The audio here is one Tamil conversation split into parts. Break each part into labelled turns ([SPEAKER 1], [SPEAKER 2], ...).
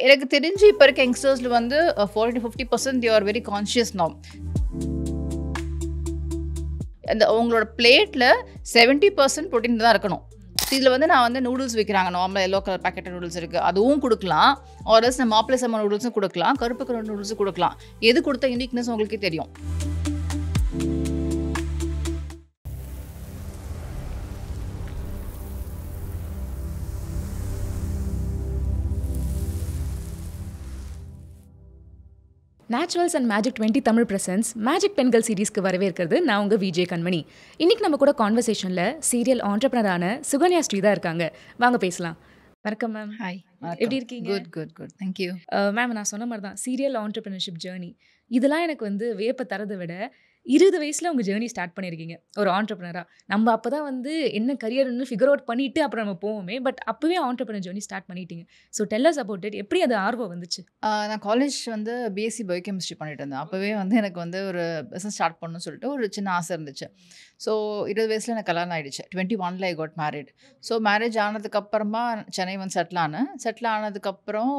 [SPEAKER 1] எனக்கு தெரிஞ்சு இப்போ இருக்க யங்ஸ்டர்ஸில் வந்து 40-50% they are very conscious now. அந்த உங்களோட பிளேட்டில் 70% ப்ரோட்டீன் தான் இருக்கணும். இதில் வந்து நான் வந்து நூடுல்ஸ் விற்கிறாங்க, நார்மலாக எல்லோ கலர் பேக்கெட் நூடுல்ஸ் இருக்குது, அதுவும் கொடுக்கலாம். ஆர்எல்ஸ் நம்ம மாப்பிளை சம்ம நூடுல்ஸும் கொடுக்கலாம், கருப்பு கலர் நூடுல்ஸும் கொடுக்கலாம். எது கொடுத்த யூனிக்னஸ் உங்களுக்கே தெரியும்.
[SPEAKER 2] Naturals and magic 20 Tamil presents magic பெண்கள் சீரீஸ்க்கு வரவேற்கிறது. நான் உங்கள் விஜய் கண்மணி. இன்றைக்கி நம்ம கூட கான்வர்சேஷனில் சீரியல் ஆண்டர்ப்ரனரான சுகன்யா ஸ்ரீ தான் இருக்காங்க. வாங்க பேசலாம். வணக்கம் மேம்.
[SPEAKER 1] ஹாய்,
[SPEAKER 2] எப்படி இருக்கீங்க?
[SPEAKER 1] Good thank you
[SPEAKER 2] ma'am. நான் சொன்ன மாதிரி தான் சீரியல் ஆண்டர்ப்ரனர்ஷிப் ஜேர்னி இதெல்லாம் எனக்கு வந்து வியப்பை தரதை விட 20 வயசில் உங்கள் ஜேர்னி ஸ்டார்ட் பண்ணியிருக்கீங்க ஒரு ஆண்டர்ப்ரனராக. நம்ம அப்போ தான் வந்து என்ன கரியர்னு ஃபிகர் அவுட் பண்ணிவிட்டு அப்புறம் நம்ம போவோமே, பட் அப்போவே ஆண்டர்ப்ரனர் ஜேர்னி ஸ்டார்ட் பண்ணிட்டீங்க. So tell us about it. எப்படி அது ஆர்வம் வந்துச்சு?
[SPEAKER 1] நான் காலேஜ் வந்து பிஎஸ்சி பயோகெமிஸ்ட்ரி பண்ணிட்டு இருந்தேன். அப்போவே வந்து எனக்கு வந்து ஒரு பிஸ்னஸ் ஸ்டார்ட் பண்ணணும்னு சொல்லிட்டு ஒரு சின்ன ஆசை இருந்துச்சு. ஸோ 20 வயசில் எனக்கு கல்யாணம் ஆகிடுச்சு. 21 I got married. So marriage ஆனதுக்கப்புறமா சென்னை வந்து செட்டில் ஆனதுக்கப்புறம்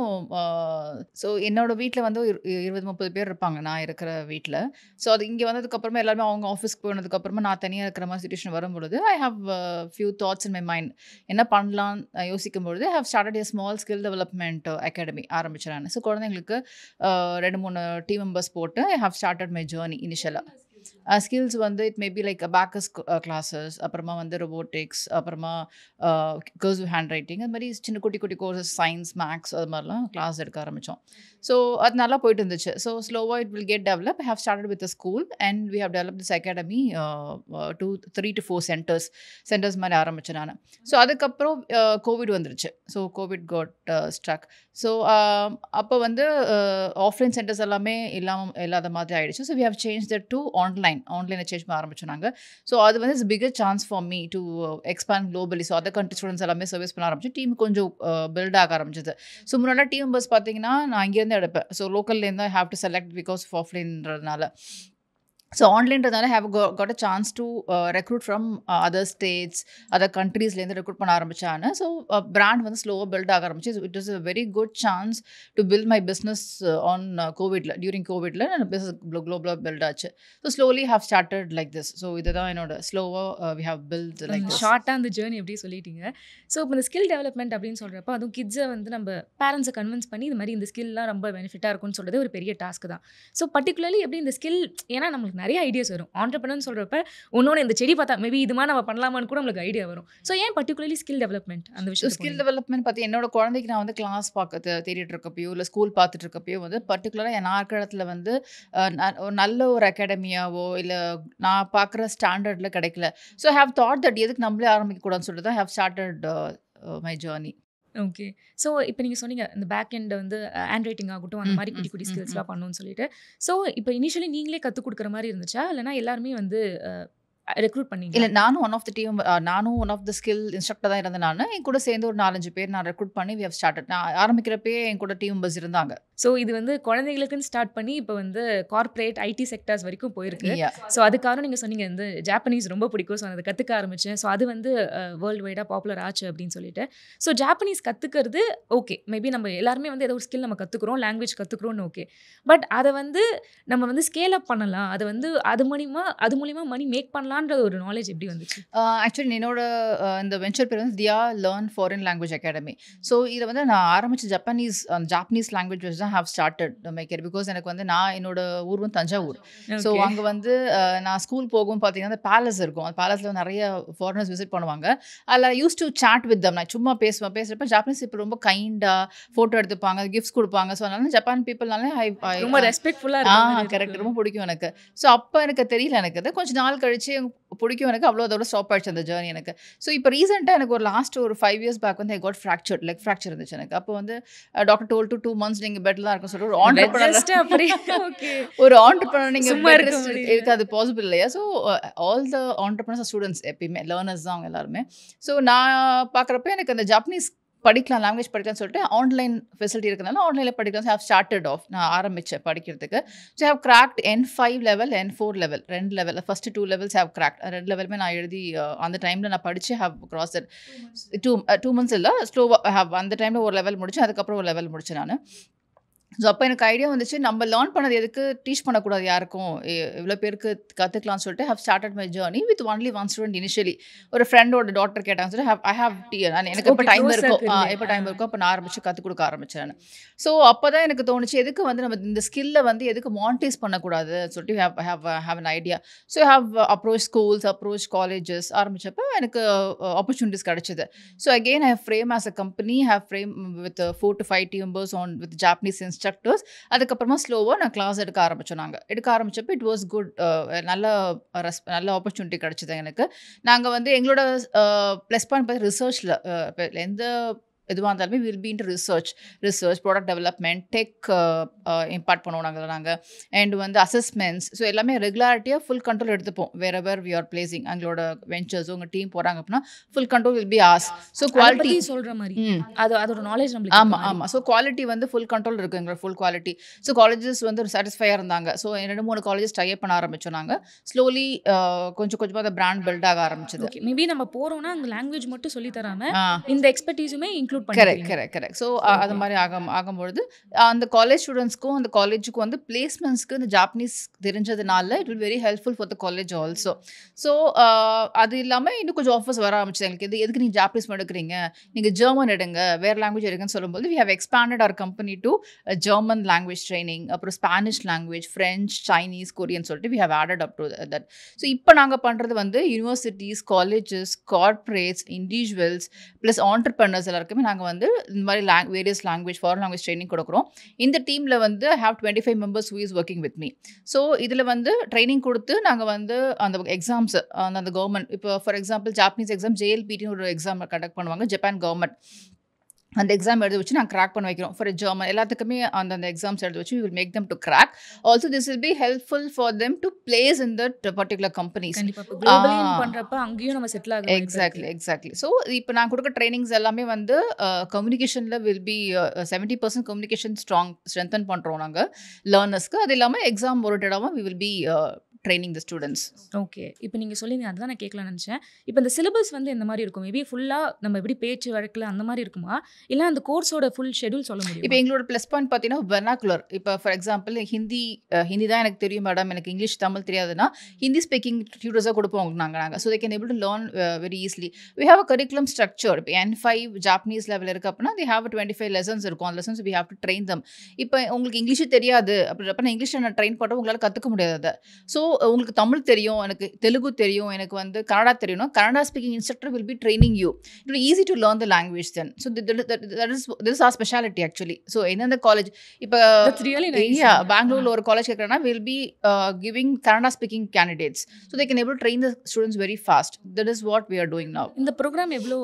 [SPEAKER 1] ஸோ என்னோடய வீட்டில் வந்து 20-30 பேர் இருப்பாங்க நான் இருக்கிற வீட்டில். ஸோ அது இங்கே வந்ததுக்கப்புறமா எல்லாருமே அவங்க ஆஃபீஸ்க்கு போனதுக்கப்புறமா நான் தனியாக இருக்கிற மாதிரி சுச்சுவேஷன் வரும்பொழுது I have few thoughts in my mind. என்ன பண்ணலாம் யோசிக்கும்பொழுது I have started a small skill development academy ஆரம்பிச்சேன் நான். ஸோ குழந்தைங்களுக்கு 2-3 டீம் மெம்பர்ஸ் போட்டு I have started my journey இனிஷியலாக. ஸ்கில்ஸ் வந்து it maybe like bakers classes, அப்புறமா வந்து ரொபோட்டிக்ஸ், அப்புறமா கர்சிவ் ஹேண்ட் ரைட்டிங், அது மாதிரி சின்ன குட்டி கோர்சஸ், சயின்ஸ், மேக்ஸ், அது மாதிரிலாம் கிளாஸ் எடுக்க ஆரம்பித்தோம். ஸோ அது நல்லா போயிட்டு இருந்துச்சு. ஸோ ஸ்லோவாக it will get develop. I have started with a school and we have develop this academy 3 to 4 centres மாதிரி ஆரம்பித்தேன் நான். ஸோ அதுக்கப்புறம் கோவிட் வந்துருச்சு. So Covid got struck. So அப்போ வந்து ஆஃப்லைன் சென்டர்ஸ் எல்லாமே இல்லாத மாதிரி ஆகிடுச்சு. So we have change that to ஆன்லைனை சேஞ்ச் பண்ண ஆரம்பிச்சோம் நாங்கள். ஸோ அது வந்து it's bigger chance for me to expand globally. So other country students எல்லாமே சர்வீஸ் பண்ண ஆரம்பிச்சு டீம் கொஞ்சம் பில்ட் ஆக ஆரம்பிச்சது. ஸோ முன்னாடி டீம் மெம்பர்ஸ் பார்த்தீங்கன்னா நான் இங்கேருந்து எடுப்பேன். ஸோ லோக்கல்லேருந்து I have to select because of ஆஃப்லைன்றதுனால. ஸோ ஆன்லைன்றதுனால have got a chance to recruit from other states, other கண்ட்ரீஸ்லேருந்து ரெக்ரூட் பண்ண ஆரம்பித்தான்னு. ஸோ பிராண்ட் வந்து ஸ்லோவாக பில்ட் ஆக ஆரம்பிச்சு. It is a very good chance to build my business on during கோவிடில் நான் பிஸ்னஸ் குளோபலாக பில்ட் ஆச்சு. So slowly have started like this. So இதுதான் என்னோட ஸ்லோவாக வி ஹவ் பில்ட் லைக்
[SPEAKER 2] ஷார்ட்டாக அந்த ஜேர்னி எப்படி சொல்லிட்டீங்க. ஸோ இப்போ இந்த ஸ்கில் டெவலப்மெண்ட் அப்படின்னு சொல்கிறப்ப அதுவும் கிட்ஸை வந்து நம்ம பேரண்ட்ஸை கன்வின்ஸ் பண்ணி இது மாதிரி இந்த ஸ்கில்லாம் ரொம்ப பெனிஃபிட்டாக இருக்கும்னு சொல்கிறது ஒரு பெரிய டாஸ்க் தான். ஸோ பர்டிகுலர்லி எப்படி இந்த ஸ்கில், ஏன்னா நம்மளுக்கு நிறைய ஐடியாஸ் வரும் ஆண்டர்ப்ரனர்னு சொல்கிறப்ப ஒன்னொன்று இந்த செடி பார்த்தா மேபி இது மாதிரி நம்ம பண்ணலாமான்னு கூட நம்மளுக்கு ஐடியா வரும். ஸோ ஏன் பர்டிகுலர்லி ஸ்கில் டெவலப்மெண்ட் அந்த விஷயம்?
[SPEAKER 1] ஸ்கில் டெவலப்மெண்ட் பற்றி என்னோட குழந்தைக்கு நான் வந்து கிளாஸ் தேடிட்டு இருக்கப்பயோ இல்லை ஸ்கூல் பார்த்துட்டு இருக்கப்பயோ வந்து பர்டிகுலராக நான் இருக்கிற இடத்துல வந்து நல்ல ஒரு அகாடமியாவோ இல்லை நான் பார்க்குற ஸ்டாண்டர்டில் கிடைக்கல. So I have thought that எதுக்கு நம்மளே ஆரம்பிக்கக்கூடாதுன்னு சொல்லிட்டு தான் I have started my journey.
[SPEAKER 2] Okay. So இப்போ நீங்கள் சொன்னீங்க இந்த பேக் எண்ட் வந்து ஹேண்ட் ரைட்டிங் ஆகட்டும் அந்த மாதிரி குட்டி ஸ்கில்ஸ்லாம் பண்ணணும்னு சொல்லிட்டு. ஸோ இப்போ இனிஷியலி நீங்களே கற்றுக் கொடுக்குற மாதிரி இருந்துச்சா இல்லைனா எல்லாருமே வந்து ரெக்ரூட் பண்ணீங்க?
[SPEAKER 1] இல்லை, நானும் one of the skill instructor தான் இருந்தேன். நான் என் கூட சேர்ந்து ஒரு 4-5 பேர் நான் ரெக்ரூட் பண்ணி வி ஹவ் ஸ்டார்டட். நான் ஆரம்பிக்கிறப்பே என் கூட டீம் மெம்பர்ஸ் இருந்தாங்க.
[SPEAKER 2] ஸோ இது வந்து குழந்தைங்களுக்குன்னு ஸ்டார்ட் பண்ணி இப்போ வந்து கார்ப்பரேட் ஐடி செக்டர்ஸ் வரைக்கும் போயிருக்கு. ஸோ அதுக்காக நீங்கள் சொன்னீங்க இந்த ஜாப்பனீஸ் ரொம்ப பிடிக்கும், ஸோ அதை கற்றுக்க ஆரம்பித்தேன். ஸோ அது வந்து வேர்ல்டு வைடாக பாப்புலர் ஆச்சு அப்படின்னு சொல்லிட்டு. ஸோ ஜாப்பனீஸ் கற்றுக்கிறது ஓகே, மேபி நம்ம எல்லாருமே வந்து ஏதோ ஒரு ஸ்கில் நம்ம கற்றுக்குறோம், லாங்குவேஜ் கற்றுக்குறோன்னு ஓகே. பட் அதை வந்து நம்ம வந்து ஸ்கேல் அப் பண்ணலாம், அதை வந்து அது மூலிமா மணி மேக் பண்ணலான்ற ஒரு நாலேஜ் எப்படி வந்துச்சு?
[SPEAKER 1] ஆக்சுவலி என்னோட இந்த வெஞ்சர் பேர் வந்து Diya learn foreign language academy. So இதை வந்து நான் ஆரம்பித்த ஜாப்பனீஸ் லாங்குவேஜ் வச்சு தான் have started my career. Because எனக்கு வந்து என்னோட ஊர் வந்து தஞ்சாவூர். ஸோ அங்கே வந்து நான் ஸ்கூல் போகும் பார்த்தீங்கன்னா பேலஸ் இருக்கும். அந்த பேலஸில் நிறைய ஃபாரினர்ஸ் விசிட் பண்ணுவாங்க. அதில் use to chat with them. நான் சும்மா பேசுகிறப்ப ஜாப்பனீஸ் இப்போ ரொம்ப கைண்டாக ஃபோட்டோ எடுத்துப்பாங்க, கிஃப்ட்ஸ் கொடுப்பாங்க. ஸோ அதனால ஜப்பான் பீப்புள்னாலே
[SPEAKER 2] ரொம்ப ரெஸ்பெக்ட்ஃபுல்லாக
[SPEAKER 1] கரெக்ட், ரொம்ப பிடிக்கும் எனக்கு. ஸோ அப்போ எனக்கு தெரியல, எனக்கு அது கொஞ்சம் நாள் கழிச்சு பிடிக்கும் எனக்கு. அவ்வளோ அதோட ஸ்டாப் ஆயிடுச்சு அந்த ஜேர்னி எனக்கு. ஸோ இப்போ ரீசெண்டாக எனக்கு ஒரு லாஸ்ட் ஒரு 5 years பேக் வந்து I got fracture, leg fracture இருந்துச்சு எனக்கு. அப்போ வந்து டாக்டர் டோல் டு 2 months நீங்கள் பெட்டில் தான் இருக்கும் சொல்லிட்டு ஒரு ஆண்டர்ப்ரனர் நீங்கள் இதுக்கு அது பாசிபிள் இல்லையா? So all the entrepreneurs students எப்பயுமே லேர்னர்ஸ் தான் அவங்க எல்லாருமே. ஸோ நான் பார்க்குறப்ப எனக்கு அந்த ஜாப்பனீஸ் படிக்கலாம், லாங்குவேஜ் படிக்கலாம்னு சொல்லிட்டு ஆன்லைன் ஃபெசிலிட்டி இருக்கிறதுனால ஆன்லைனில் படிக்கலாம். ஹேவ் ஸ்டார்டட் ஆஃப் நான் ஆரம்பித்தேன் படிக்கிறதுக்கு. So have cracked N5 level, N4 level, 2 level. First 2 levels have cracked. 2 லெவலுமே நான் எழுதி அந்த டைமில் நான் படித்து ஹேவ் கிராஸ் இட். 2 மந்த்ஸ் இல்லை, ஸ்லோவாக ஹேவ் அந்த டைமில் ஒரு லெவல் முடித்தேன். அதுக்கப்புறம் ஒரு லெவல் முடித்தேன் நான். ஸோ அப்போ எனக்கு ஐடியா வந்துச்சு, நம்ம லேர்ன் பண்ணது எதுக்கு டீச் பண்ணக்கூடாது யாருக்கும், இவ்வளோ பேருக்கு கற்றுக்கலாம்னு சொல்லிட்டு have started my journey with only one student. Initially ஒரு ஃப்ரெண்டோட டாக்டர் கேட்டாங்க சொல்லிட்டு ஐ ஹேவ் எனக்கு எப்போ டைம் இருக்கோ அப்போ நான் ஆரம்பித்து கற்றுக் கொடுக்க ஆரம்பித்தேன். ஸோ அப்போ தான் எனக்கு தோணுச்சு, எதுக்கு வந்து நம்ம இந்த ஸ்கில்லை வந்து எதுக்கு மானிட்டைஸ் பண்ணக்கூடாது சொல்லிட்டு have an idea. So have approach schools, approach colleges ஆரம்பித்தப்போ எனக்கு ஆப்பர்ச்சுனிட்டிஸ் கிடச்சிது. So again I have frame as a company, have frame with 4 to 5 team members on with Japanese instructors. அதுக்கப்புறமா ஸ்லோவாக நான் கிளாஸ் எடுக்க ஆரம்பித்தப்போ இட் வாஸ் குட். நல்ல ஆப்பர்ச்சுனிட்டி கிடச்சிது எனக்கு. நாங்கள் வந்து எங்களோட ப்ளஸ் பாயிண்ட் பார்த்து ரிசர்ச்சில் எந்த எதுவாக இருந்தாலுமே will be into research, product development, tech impart பண்ணுவோம் நாங்கள். அண்ட் வந்து அசஸ்மெண்ட்ஸ். ஸோ எல்லாமே ரெகுலாரிட்டியாக ஃபுல் கண்ட்ரோல் எடுத்துப்போம். வேறெவர் வி ஆர் பிளேசிங் எங்களோட வெஞ்சர்ஸ் உங்கள் டீம் போகிறாங்க அப்படின்னா full control will be as. So quality
[SPEAKER 2] சொல்கிற மாதிரி அதோட நாலேஜ் நம்மளுக்கு.
[SPEAKER 1] ஆமாம். ஸோ குவாலிட்டி வந்து ஃபுல் கண்ட்ரோல் இருக்குது எங்களோட ஃபுல் குவாலிட்டி. ஸோ காலேஜஸ் வந்து ஒரு சாட்டிஸ்ஃபையாக இருந்தாங்க. ஸோ 2-3 காலேஜஸ் டைப் பண்ண ஆரம்பித்தோம் நாங்கள். ஸ்லோலி கொஞ்சம் கொஞ்சமாக அந்த பிராண்ட் பில்ட் ஆக ஆரம்பிச்சது.
[SPEAKER 2] மேபி நம்ம போகிறோம்னா அங்கே லாங்குவேஜ் மட்டும் சொல்லி தராமல் இந்த எக்ஸ்பர்டீஸுமே இன்க்ளூட்
[SPEAKER 1] கரெக்ட். ஸோ அது மாதிரி ஆகும்பொழுது அந்த காலேஜ் ஸ்டூடெண்ட்ஸ்க்கும் அந்த காலேஜுக்கும் வந்து பிளேஸ்மெண்ட்ஸ்க்கு இந்த ஜாப்பனீஸ் தெரிஞ்சதுனால it will very helpful for the college also. So அது இல்லாமல் இன்னும் கொஞ்சம் ஆஃபர்ஸ் வர ஆரம்பிச்சது எங்களுக்கு. எதுக்கு நீங்கள் ஜாப்பனீஸ் எடுக்கிறீங்க, நீங்கள் ஜெர்மன் எடுங்க, வேறு லாங்குவேஜ் எடுங்கன்னு சொல்லும்போது we have expanded our company to German language training, அப்புறம் Spanish language, French, Chinese, Korean சொல்லிட்டு we have added up to that. So இப்போ நாங்கள் பண்ணுறது வந்து universities, colleges, corporates, individuals plus entrepreneurs எல்லாருக்குமே நாங்கள் வந்து இந்த மாதிரி various language, foreign language training கொடுக்குறோம். இந்த டீமில் வந்து have 25 members who is working with me. ஸோ இதில் வந்து ட்ரைனிங் கொடுத்து நாங்கள் வந்து அந்த எக்ஸாம்ஸ் அந்த கவர்மெண்ட், இப்போ ஃபார் எக்ஸாம்பிள் ஜாப்பனீஸ் எக்ஸாம் JLPTன்னு ஒரு எக்ஸாம் கண்டக்ட் பண்ணுவாங்க ஜப்பான் கவர்மெண்ட். அந்த எக்ஸாம் எழுதி வச்சு நாங்கள் கிராக் பண்ண வைக்கிறோம். ஃபார் ஜெர்மன் எல்லாத்துக்குமே அந்த எக்ஸாம்ஸ் எழுதி வச்சு we will make them to crack. Also this will be helpful for them to place in that particular companies.
[SPEAKER 2] பண்றப்ப அங்கேயும் நம்ம செட்டில் ஆகும்.
[SPEAKER 1] எக்ஸாக்ட்லி. ஸோ இப்போ நான் கொடுக்க ட்ரைனிங்ஸ் எல்லாமே வந்து கம்யூனிகேஷனில் வில் பி 70% கம்யூனிகேஷன் ஸ்ட்ரென்தன் பண்ணுறோம் நாங்கள் லேர்னர்ஸ்க்கு. அது இல்லாமல் எக்ஸாம் ஓரியன்டாகவும் we will be training the students.
[SPEAKER 2] Okay. இப்போ நீங்கள் சொல்லிங்க, அதுதான் நான் கேட்கலான்னு நினச்சேன். இப்போ இந்த சிலபஸ் வந்து எந்த மாதிரி இருக்கும்? மேபி ஃபுல்லாக நம்ம எப்படி பேச்சு வழக்கில் அந்த மாதிரி இருக்குமா, இல்லை அந்த கோர்ஸோட ஃபுல் ஷெடியூல் சொல்ல முடியும்?
[SPEAKER 1] இப்போ எங்களோட ப்ளஸ் பாயிண்ட் பார்த்தீங்கன்னா வெர்னாகுலர். இப்போ ஃபார் எக்ஸாம்பிள் ஹிந்தி தான் எனக்கு தெரியும் மேடம், எனக்கு இங்கிலீஷ் தமிழ் தெரியாதுன்னா ஹிந்தி ஸ்பீக்கிங் டியூட்டர்ஸாக கொடுப்போம் நாங்கள். So they can able to learn very easily. We have a curriculum structure. இப்போ N5 ஜாப்பனீஸ் லெவல் இருக்குது அப்படின்னா they have 25 lessons இருக்கும். அந்த lessons we have to train them. இப்போ உங்களுக்கு இங்கிலீஷ் தெரியாது அப்படின்றப்ப நான் இங்கிலீஷில் நான் ட்ரெயின் பண்ணுறோம், உங்களால் கற்றுக்க முடியாது அதை. ஸோ உங்களுக்கு தமிழ் தெரியும், எனக்கு தெலுங்கு தெரியும், எனக்கு வந்து கன்னடா தெரியும்னா Kannada speaking instructor will be training you. It will easy to learn the language then. So that is our specialty actually. So எந்தெந்த காலேஜ் இப்போ பெங்களூரில் ஒரு காலேஜ் கேட்குறேன்னா will be giving Kannada speaking candidates so they can able to train the students very fast. That is what we are doing now.
[SPEAKER 2] இந்த ப்ரோக்ராம் எவ்வளோ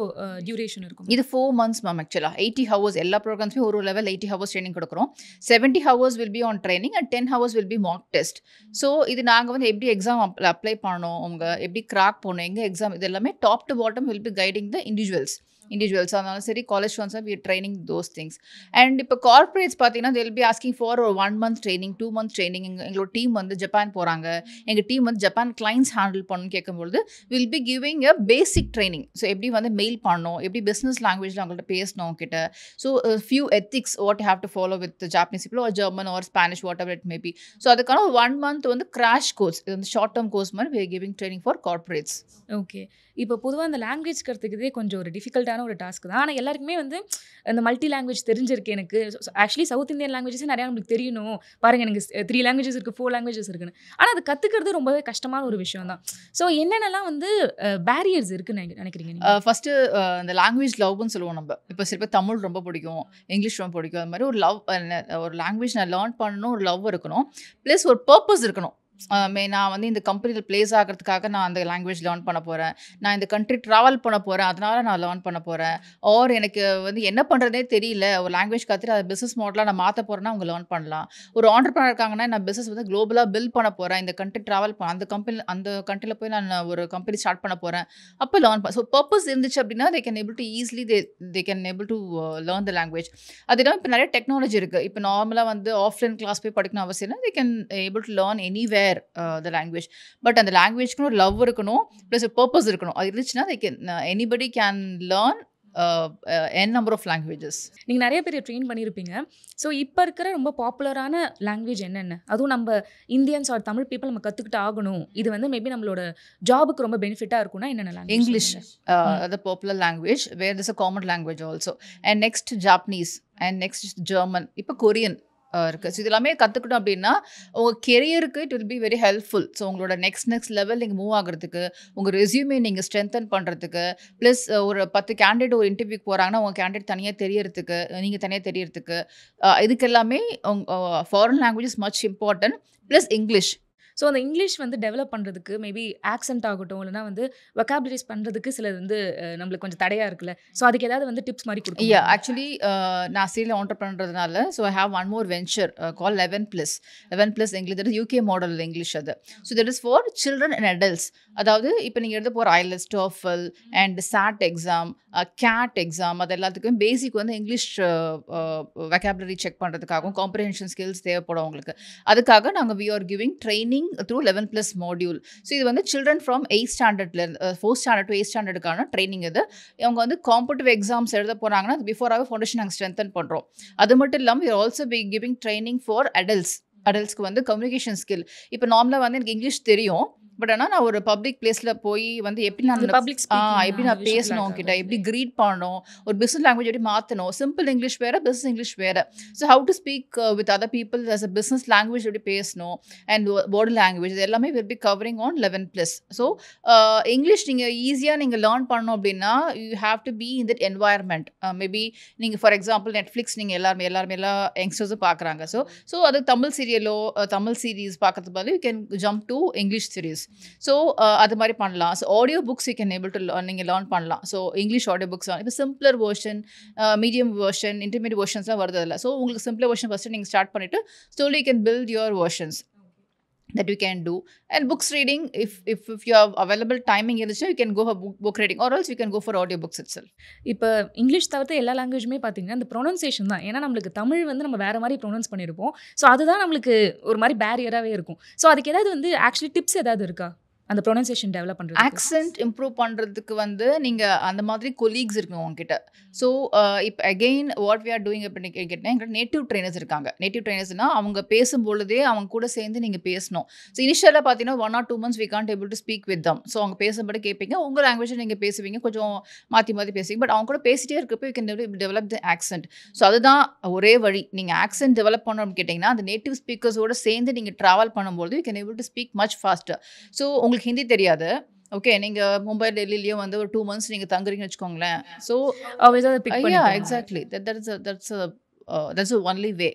[SPEAKER 2] டியூரேஷன் இருக்கும்?
[SPEAKER 1] இது 4 months மேம். ஆக்சுவலாக 80 hours எல்லா ப்ரோக்ராம்ஸுமே ஒரு லெவல் 80 hours ட்ரைனிங் கொடுக்குறோம். 70 hours will be on training and 10 hours will be mock test. So இது நாங்கள் வந்து எப்படி எக்ஸாம் அப்ளை பண்ணணும், அவங்க எப்படி கிராக் பண்ணணும், எங்கே எக்ஸாம், இது எல்லாமே top to bottom will be guiding the individuals இருந்தாலும் சரி, college students we are training those things. And இப்போ கார்பரேட்ஸ் பார்த்தீங்கன்னா they will be asking for ஒரு 1 month training, 2 month training. எங்களோட டீம் வந்து ஜப்பான் போகிறாங்க, எங்கள் டீம் வந்து ஜப்பான் கிளைண்ட்ஸ் ஹேண்டில் பண்ணணும்னு கேட்கும்பொழுது will be giving a basic training. So எப்படி வந்து மெயில் பண்ணணும், எப்படி பிஸ்னஸ் லாங்குவேஜில் அவங்கள்ட்ட பேசணும் கிட்ட. So few ethics what have to follow with Japanese people or German or Spanish whatever it may be. So அதுக்கான ஒரு 1 month வந்து கிராஷ் கோர்ஸ், இது வந்து ஷார்ட் டேர்ம் கோர்ஸ் மாதிரி we are giving training for corporates.
[SPEAKER 2] Okay. இப்போ பொதுவாக அந்த லாங்குவேஜ் கற்றுக்கிறதே கொஞ்சம் ஒரு டிஃபிகல்ட்டான ஒரு டாஸ்க் தான். ஆனால் எல்லாருக்குமே வந்து அந்த மல்டி லாங்குவேஜ் தெரிஞ்சிருக்கு எனக்கு. ஆக்சுவலி சவுத் இந்தியன் லாங்குவேஜஸே நிறையா நம்மளுக்கு தெரியணும். பாருங்கள், எனக்கு 3 languages இருக்குது, 4 languages இருக்குன்னு. ஆனால் அது கற்றுக்கிறது ரொம்பவே கஷ்டமான ஒரு விஷயம் தான். ஸோ என்னென்னலாம் வந்து பேரியர்ஸ் இருக்குன்னு நினைக்கிறீங்க?
[SPEAKER 1] ஃபஸ்ட்டு அந்த லாங்குவேஜ் லவ்னு சொல்லுவோம் நம்ம. இப்போ சில பேர் தமிழ் ரொம்ப பிடிக்கும், இங்கிலீஷ் ரொம்ப பிடிக்கும். அது மாதிரி ஒரு லவ், ஒரு லாங்குவேஜ் நான் லேர்ன் பண்ணணும், ஒரு லவ் இருக்கணும், ப்ளஸ் ஒரு பர்பஸ் இருக்கணும். நான் வந்து இந்த கம்பெனியில் பிளேஸ் ஆகிறதுக்காக நான் அந்த லாங்குவேஜ் லேர்ன் பண்ண போகிறேன், நான் இந்த கண்ட்ரி ட்ராவல் பண்ண போகிறேன் அதனால் நான் லேர்ன் பண்ண போகிறேன், ஆர் எனக்கு வந்து என்ன பண்ணுறதே தெரியல ஒரு லாங்குவேஜ் கற்றுட்டு அதை பிஸ்னஸ் மாடலாக நான் மாற்ற போகிறேன்னா அவங்க லேர்ன் பண்ணலாம். ஒரு ஆண்டர்ப்ரனர் இருக்காங்கன்னா நான் பிஸ்னஸ் வந்து குளோபலாக பில்ட் பண்ண போகிறேன், இந்த கண்ட்ரி ட்ராவல் அந்த கண்ட்ரியில் போய் நான் ஒரு கம்பெனி ஸ்டார்ட் பண்ண போகிறேன், அப்போ லேர்ன் பண்ண. ஸோ பர்பஸ் இருந்துச்சு அப்படின்னா they can able to easily they can able to learn the language. அதுதான் இப்போ நிறைய டெக்னாலஜி இருக்குது. இப்போ நார்மலாக வந்து ஆஃப்லைன் கிளாஸ் போய் படிக்கணும் அவசியம் இல்லை, they can able to learn anywhere the language. But அந்த லாங்குவேஜ்க்கு ஒரு லவ் இருக்கணும், ப்ளஸ் பர்பஸ் இருக்கணும். அது இருந்துச்சுன்னா they can anybody can learn n number of languages.
[SPEAKER 2] நீங்கள் நிறைய பேர் ட்ரெயின் பண்ணியிருப்பீங்க. ஸோ இப்போ இருக்கிற ரொம்ப பாப்புலரான லாங்குவேஜ் என்னென்ன, அதுவும் நம்ம இந்தியன்ஸ் ஆர் தமிழ் பீப்புள் நம்ம கற்றுக்கிட்டு ஆகணும், இது வந்து மேபி நம்மளோட ஜாபுக்கு ரொம்ப பெனிஃபிட்டாக இருக்கும்னா என்னென்ன language?
[SPEAKER 1] English, the popular language where there's a common language also, and next Japanese, and next German, இப்போ Korean இருக்குது. ஸோ இது எல்லாமே கற்றுக்கிட்டோம் அப்படின்னா உங்கள் கெரியருக்கு it will be very helpful. So உங்களோட நெக்ஸ்ட் லெவல் நீங்கள் மூவ் ஆகிறதுக்கு, உங்கள் ரெஸ்யூமே நீங்கள் ஸ்ட்ரென்தன் பண்ணுறதுக்கு, ப்ளஸ் ஒரு 10 கேண்டிடேட் ஒரு இன்டர்வியூக்கு போகிறாங்கன்னா உங்கள் கேண்டிடேட் தனியாக தெரியறதுக்கு, நீங்கள் தனியாக தெரியறதுக்கு, இதுக்கு எல்லாமே foreign language is much important. Plus English.
[SPEAKER 2] So அந்த இங்கிலீஷ் வந்து டெவலப் பண்ணுறதுக்கு மேபி ஆக்சென்ட் ஆகட்டும், இல்லைனா வந்து வொக்காபுலரிஸ் பண்ணுறதுக்கு சிலது வந்து நம்மளுக்கு கொஞ்சம் தடையாக இருக்குல்ல, ஸோ அதுக்கு ஏதாவது வந்து டிப்ஸ் மாதிரி கொடுக்கும்?
[SPEAKER 1] ஆக்சுவலி நான் சீரியல் ஆண்டர்ப்ரனர்ன்றதுனால so I have one more venture call 11+ English. That is UK model English. அது so that is for children and adults. அதாவது இப்போ நீங்கள் எழுத போகிற IELTS, TOEFL and SAT exam, CAT exam, அது எல்லாத்துக்கும் பேசிக் வந்து இங்கிலீஷ் வொக்காபுலரி செக் பண்ணுறதுக்காகவும் காம்ப்ரிஹென்ஷன் ஸ்கில்ஸ் தேவைப்படும் உங்களுக்கு. அதுக்காக நாங்கள் we are giving training through 11+ module. So இது வந்து சில்ட்ரன் ஃப்ரம் 8th ஸ்டாண்டர்ட்லேருந்து 4th ஸ்டாண்டர்ட் to 8th ஸ்டாண்டர்டுக்கான ட்ரைனிங். இது அவங்க வந்து காம்படிட்டிவ் எக்ஸாம்ஸ் எழுத போகிறாங்கன்னா அது பிஃபோராகவே ஃபவுண்டேஷன் நாங்கள் ஸ்ட்ரென்தன் பண்ணுறோம். அது மட்டும் இல்லாமல் we are also be giving training for adultsக்கு வந்து கம்யூனிகேஷன் ஸ்கில். இப்போ நார்மலாக வந்து எனக்கு இங்கிலீஷ் தெரியும், பட் ஆனால் நான் ஒரு பப்ளிக் பிளேஸில் போய் வந்து எப்படி நான் பேசணும், கிட்ட எப்படி க்ரீட் பண்ணணும், ஒரு பிஸ்னஸ் லாங்குவேஜ் எப்படி மாற்றணும், சிம்பிள் இங்கிலீஷ் வேறு, பிஸ்னஸ் இங்கிலீஷ் வேறு. So how to speak with other people as a business language எப்படி பேசணும், அண்ட் பாடி லாங்குவேஜ், இது எல்லாமே will be covering on 11+. So English நீங்கள் ஈஸியாக நீங்கள் லேர்ன் பண்ணணும் அப்படின்னா you have to be in that environment. Maybe நீங்கள் ஃபார் எக்ஸாம்பிள் நெட்ஃப்ளிக்ஸ் நீங்கள் எல்லாருமே எல்லா யங்ஸ்டர்ஸும் பார்க்குறாங்க. ஸோ அது தமிழ் சீரியலோ தமிழ் சீரீஸ் பார்க்கறது பதில் you can jump to English series. So அது மாதிரி பண்ணலாம். So audio books you can able to நீங்கள் லேர்ன் பண்ணலாம். ஸோ இங்கிலீஷ் ஆடியோ புக்ஸ் இப்போ simpler version, medium version, intermediate வெர்ஷன்ஸ்லாம் வருது இல்லை. ஸோ உங்களுக்கு சிம்பிளர் வெர்ஷன் ஃபஸ்ட்டு நீங்கள் ஸ்டார்ட் பண்ணிவிட்டு slowly you can build your versions that you can do. And books reading, if you have available timing இருந்துச்சு you can go for book reading, or else you can go for audio books itself.
[SPEAKER 2] இப்போ இங்கிலீஷ் தவிர்த்து எல்லா லாங்குவேஜுமே பார்த்தீங்கன்னா அந்த ப்ரொனன்சியேஷன் தான். ஏன்னா நம்மளுக்கு தமிழ் வந்து நம்ம வேறு மாதிரி ப்ரொனவுன்ஸ் பண்ணியிருப்போம். ஸோ அதுதான் நம்மளுக்கு ஒரு மாதிரி பேரியராகவே இருக்கும். ஸோ அதுக்கு ஏதாவது வந்து ஆக்சுவலி டிப்ஸ் ஏதாவது இருக்கா அந்த ப்ரொனன்சியேஷன் டெவலப் பண்ணுறது?
[SPEAKER 1] ஆக்சென்ட் இம்ப்ரூவ் பண்ணுறதுக்கு வந்து நீங்கள் அந்த மாதிரி கொலீக்ஸ் இருக்குங்க உங்ககிட்ட. ஸோ இப்போ again what we are doing அப்படின்னு கேட்டிங்கன்னா எங்கள்கிட்ட நேட்டிவ் ட்ரைனர்ஸ் இருக்காங்க. நேட்டிவ் ட்ரைனர்ஸ்னால் அவங்க பேசும்பொழுதே அவங்க கூட சேர்ந்து நீங்கள் பேசணும். ஸோ இனிஷியலாக பார்த்தீங்கன்னா 1 or 2 months we can't able to speak with them. So அவங்க பேசும்படி கேட்பீங்க, உங்கள் லாங்குவேஜை நீங்கள் பேசுவீங்க, கொஞ்சம் மாற்றி பேசுவீங்க. பட் அவங்க கூட பேசிட்டே இருக்கப்போ you can develop the accent. So அதுதான் ஒரே வழி. நீங்கள் ஆக்சென்ட் டெவலப் பண்ணணும்னு கேட்டிங்கன்னா அந்த நேட்டிவ் ஸ்பீக்கர்ஸோடு சேர்ந்து நீங்கள் ட்ராவல் பண்ணும்போது you can able to speak much pastor. So உங்களுக்கு ஹிந்தி தெரியாது, ஓகே, நீங்கள் மும்பை டெல்லிலேயும் வந்து ஒரு 2 months நீங்கள் தங்குறீங்கன்னு வச்சுக்கோங்களேன். So exactly that's the only way.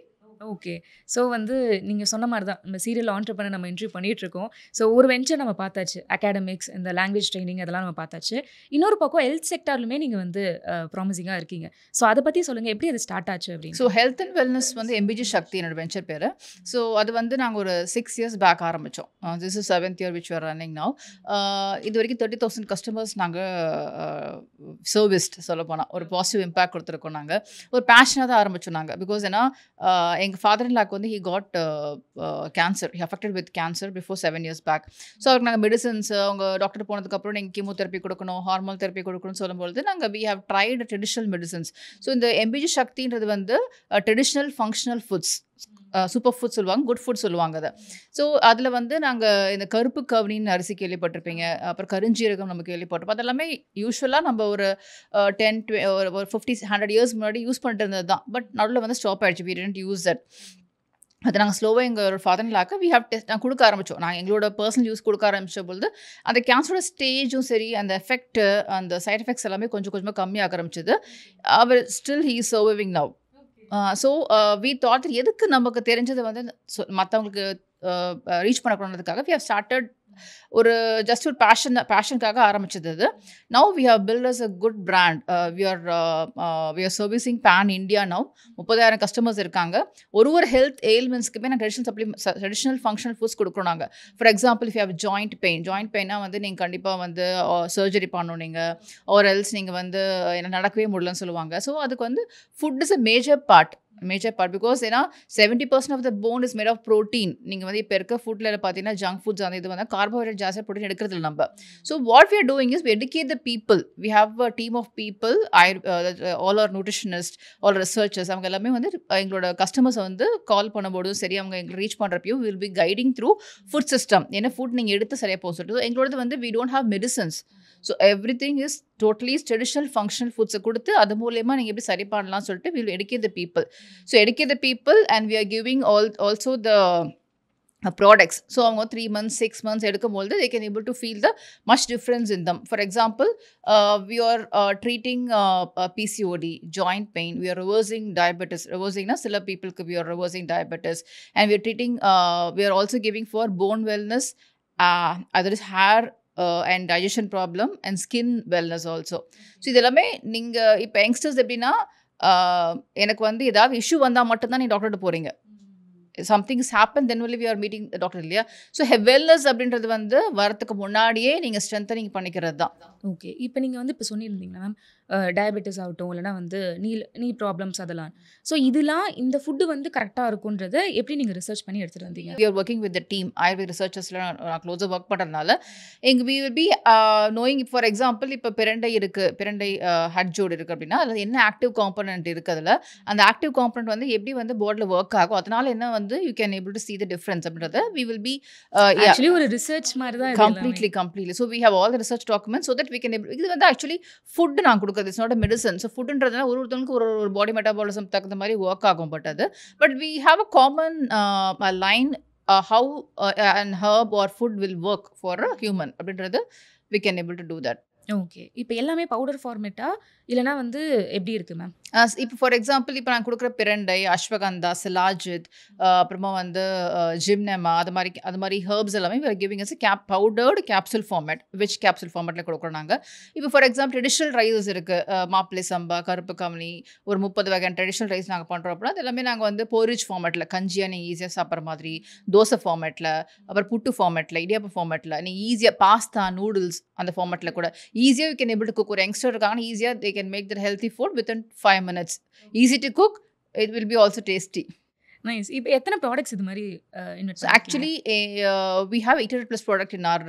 [SPEAKER 2] Okay. So வந்து நீங்கள் சொன்ன மாதிரி தான் நம்ம சீரியல் ஆண்டர்ப்ரனர் நம்ம இன்டர்வியூ பண்ணிகிட்ருக்கோம். ஸோ ஒரு வெஞ்சர் நம்ம பார்த்தாச்சு, அகாடமிக்ஸ், இந்த லாங்குவேஜ் ட்ரைனிங் அதெல்லாம் நம்ம பார்த்தாச்சு. இன்னொரு பக்கம் ஹெல்த் செக்டார்லுமே நீங்கள் வந்து ப்ராமிசிங்காக இருக்கீங்க. ஸோ அதை பற்றி சொல்லுங்கள், எப்படி அது ஸ்டார்ட் ஆச்சு அப்படின்னு?
[SPEAKER 1] ஸோ ஹெல்த் அண்ட் வெல்னஸ் வந்து MBG சக்தி என்னோட வெஞ்சர் பேர். ஸோ அது வந்து நாங்கள் ஒரு 6 years பேக் ஆரம்பித்தோம். This is 7th year which we are running now. இது வரைக்கும் 30,000 customers நாங்கள் சர்வீஸ்ட் சொல்ல போனால் ஒரு பாசிட்டிவ் இம்பேக்ட் கொடுத்துருக்கோம். நாங்கள் ஒரு பேஷனாக தான் ஆரம்பித்தோம் நாங்கள். பிகாஸ் ஏன்னா எங்கள் ஃபாதர் இன் லாக்கு வந்து he got cancer, he affected with cancer before 7 years back. So அவருக்கு நாங்கள் மெடிசன்ஸ், அவங்க டாக்டர் போனதுக்கப்புறம் நீங்கள் கீமோதெரப்பி கொடுக்கணும், ஹார்மோன் தெரப்பி கொடுக்கணும்னு சொல்லும்போது நாங்கள் we have tried traditional medicines. So இந்த MBG சக்தின்றது வந்து traditional functional foods, super food சொல்லுவாங்க, குட் ஃபுட் சொல்லுவாங்க அதை. ஸோ அதில் வந்து நாங்கள் இந்த கருப்பு கவுனின்னு அரிசி கேள்விப்பட்டிருப்பீங்க, அப்புறம் கருஞ்சீரகம் நம்ம கேள்விப்பட்டிருப்போம். அதெல்லாமே யூஸ்வலாக நம்ம ஒரு 50-100 years முன்னாடி யூஸ் பண்ணிட்டு இருந்தது தான். பட் நடுவில் வந்து ஸ்டாப் ஆகிடுச்சு, we didn't use that. அது நாங்கள் ஸ்லோவாக எங்கள் ஃபாதர் லாக்க வி ஹேவ் நாங்கள் கொடுக்க ஆரம்பித்தோம். நாங்கள் எங்களோட பர்சனல் யூஸ் கொடுக்க ஆரம்பித்த பொழுது அந்த கேன்சரோட ஸ்டேஜும் சரி, அந்த எஃபெக்ட், அந்த சைட் எஃபெக்ட்ஸ் எல்லாமே கொஞ்சம் கொஞ்சமாக கம்மியாக ஆரம்பிச்சது. அவர் still he is surviving now. So we thought எதுக்கு நமக்கு தெரிஞ்சதை வந்து மற்றவங்களுக்கு ரீச் பண்ணக்கூடாதுக்காக we have started ஒரு ஜஸ்ட் ஒரு பேஷனுக்காக ஆரம்பிச்சது அது. Now we have built as a good brand. We are servicing pan India now. 30,000 customers இருக்காங்க. ஒரு ஹெல்த் எயில்மெண்ட்ஸ்க்குமே நான் ட்ரெடிஷ்னல் ஃபங்க்ஷனல் ஃபுட்ஸ் கொடுக்குறோம் நாங்கள். For example if you have joint பெயின்னா வந்து நீங்கள் கண்டிப்பாக வந்து சர்ஜரி பண்ணணும் நீங்கள், ஆர் எல்ஸ் நீங்கள் வந்து என்ன நடக்கவே முடியலன்னு சொல்லுவாங்க. ஸோ அதுக்கு வந்து food is a major part because ஏன்னா 70% of the bone is made of protein. நீங்கள் வந்து இப்போ இருக்க ஃபுட்டில் பார்த்தீங்கன்னா ஜங்க் ஃபுட்ஸ் அந்த இது வந்து கார்போஹைட்ரேட் ஜாஸ்தியாக ப்ரோட்டீன் எடுக்கிறது இல்லை நம்ம. So what we are doing is we educate the people. We have a team of people, all are nutritionist, all researchers. அவங்க எல்லாமே வந்து எங்களோட கஸ்டமர்ஸை வந்து கால் பண்ணும்போதும் சரி, அவங்க எங்களுக்கு ரீச் பண்ணுறப்பையும் will be guiding through food system. ஏன்னா ஃபுட் நீங்கள் எடுத்து சரியாக போக சொல்லிட்டு எங்களோடது வந்து we don't have medicines. So everything is totally traditional functional ஃபுட்ஸை கொடுத்து அது மூலயமா நீங்கள் எப்படி சரி பண்ணலாம்னு சொல்லிட்டு will educate the people. So educate the people and we are giving also the products. So அவங்க 3 months 6 months எடுக்கும்போது they can able to feel the much difference in them. For example, we are treating PCOD, joint pain. We are reversing diabetes. Reversing na sila people we are reversing diabetes, and we are treating we are also giving for bone wellness, other is hair and digestion problem and skin wellness also. So இதெல்லாமே நீங்கள் இப்போ யங்ஸ்டர்ஸ் எப்படின்னா எனக்கு வந்து ஏதாவது இஷ்யூ வந்தால் மட்டும்தான் நீ டாக்டர்கிட்ட போகிறீங்க. something has happened, then only we are meeting the doctor இல்லையா. ஸோ wellness அப்படின்றது வந்து வரத்துக்கு முன்னாடியே நீங்கள் ஸ்ட்ரென்தனிங் பண்ணிக்கிறது தான்.
[SPEAKER 2] ஓகே, இப்போ நீங்கள் வந்து இப்போ சொல்லியிருந்தீங்களா மேம், டயபெட்டிஸ் ஆகட்டும் இல்லைனா வந்து நீ ப்ராப்ளம்ஸ் அதெல்லாம். ஸோ இதெல்லாம் இந்த ஃபுட்டு வந்து கரெக்டாக இருக்குன்றதை எப்படி நீங்கள் ரிசர்ச் பண்ணி எடுத்துகிட்டு வந்தீங்க?
[SPEAKER 1] We are working with the team. ஆயுர்வேத ரிசர்ச்சர்ஸில் நான் க்ளோஸாக ஒர்க் பண்ணுறதுனால we will be knowing, for example இப்போ பிரண்டை இருக்குது, பிரண்டை ஹட்ஜோடு இருக்குது அப்படின்னா அதில் என்ன ஆக்டிவ் காம்பனன்ட் இருக்குது, அதில் அந்த ஆக்டிவ் காம்பனன்ட் வந்து எப்படி வந்து பாடியில் ஒர்க் ஆகும், அதனால என்ன வந்து you can able to see the difference அப்படின்றத we will be
[SPEAKER 2] actually ஒரு ரிசர்ச் மாதிரி தான்
[SPEAKER 1] completely. So we have all the research documents so that we can able, இது வந்து actually ஃபுட் நான் கொடுக்குறது, it's not a medicine. So ஃபுட்ன்றதுனால ஒருத்தவங்களுக்கு ஒரு பாடி மெட்டாபாலிசம் தகுந்த மாதிரி ஒர்க் ஆகும். But we have a common line how an herb or food will work for a human அப்படின்றது we can able to do that.
[SPEAKER 2] Okay, இப்போ எல்லாமே பவுடர் ஃபார்மேட்டா இல்லைனா வந்து எப்படி இருக்குது மேம்?
[SPEAKER 1] இப்போ ஃபார் எக்ஸாம்பிள் இப்போ நான் கொடுக்குற பிரண்டை, அஸ்வகந்தா, சிலாஜித், அப்புறமா வந்து ஜிம்னெமா, அது மாதிரி ஹர்ப்ஸ் எல்லாமே we are giving us a powdered capsule format, which capsule formatல கொடுக்குறோம் நாங்கள். இப்போ ஃபார் எக்ஸாம்பிள் ட்ரெடிஷ்னல் ரைஸஸ் இருக்குது, மாப்பிள்ளை சம்பா, கருப்பு கமலி, ஒரு 30 வகையான ட்ரெடிஷ்னல் ரைஸ் நாங்கள் பண்ணுறோம். அப்படின்னா அது எல்லாமே நாங்கள் வந்து போரிஜ் ஃபார்மேட்டில், கஞ்சியாக நீங்கள் ஈஸியாக சாப்பிட்ற மாதிரி, தோசை ஃபார்மேட்டில், அப்புறம் புட்டு ஃபார்மேட்டில், இடியாப்ப ஃபார்மேட்டில், நீங்கள் ஈஸியாக பாஸ்தா, நூடுல்ஸ் அந்த ஃபார்மேட்டில் கூட ஈஸியாக you can able to cook. ஒரு யங்ஸ்டர் இருக்காங்க, ஈஸியாக they can make their healthy food within 5 minutes. Easy to cook, it will be also tasty.
[SPEAKER 2] Nice. இப்போ எத்தனை ப்ராடக்ட்ஸ் இது மாதிரி invest?
[SPEAKER 1] So actually we have 800 plus product in our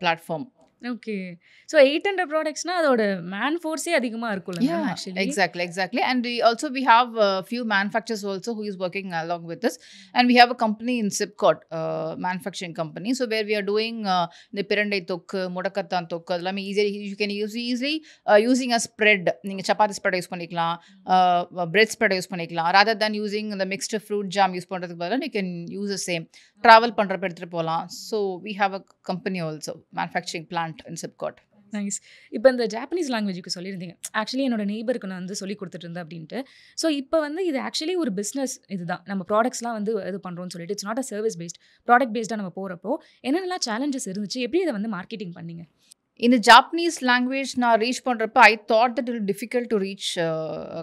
[SPEAKER 1] platform.
[SPEAKER 2] Okay, so 800 ப்ராடக்ட்ஸ்னா அதோட மேன் ஃபோர்ஸே அதிகமாக இருக்கும்ல?
[SPEAKER 1] Actually exactly. And we have a few manufacturers also who is working along with us, and we have a company in Sipcot, manufacturing company, so where we are doing the pirandai tokku, mudakattan tokku, adellame you can use easily using a spread. Neenga chapati spread use panikalam, bread spread use panikalam, rather than using the mixed fruit jam use பண்றதுக்கு பதிலா you can use the same. Travel பண்றப்ப எடுத்துட்டு போலாம். So we have a company also, manufacturing plant in Sipcot.
[SPEAKER 2] Nice. இப்போ இந்த ஜாப்பனீஸ் லாங்குவேஜுக்கு சொல்லியிருந்தீங்க, ஆக்சுவலி என்னோட நெய்பருக்கு நான் வந்து சொல்லி கொடுத்துட்டு இருந்தேன் அப்படின்ட்டு. ஸோ இப்போ வந்து இது ஆக்சுவலி ஒரு பிஸ்னஸ், இதுதான் நம்ம ப்ராடக்ட்ஸ்லாம் வந்து இது பண்ணுறோம்னு சொல்லிட்டு it's not a service based, product பேஸ்டாக நம்ம போகிறப்போ என்னென்னலாம் சேலஞ்சஸ் இருந்துச்சு, எப்படி இதை வந்து மார்க்கெட்டிங் பண்ணீங்க?
[SPEAKER 1] இந்த ஜாப்பனீஸ் லாங்குவேஜ் நான் ரீச் பண்ணுறப்ப I thought that it difficult to reach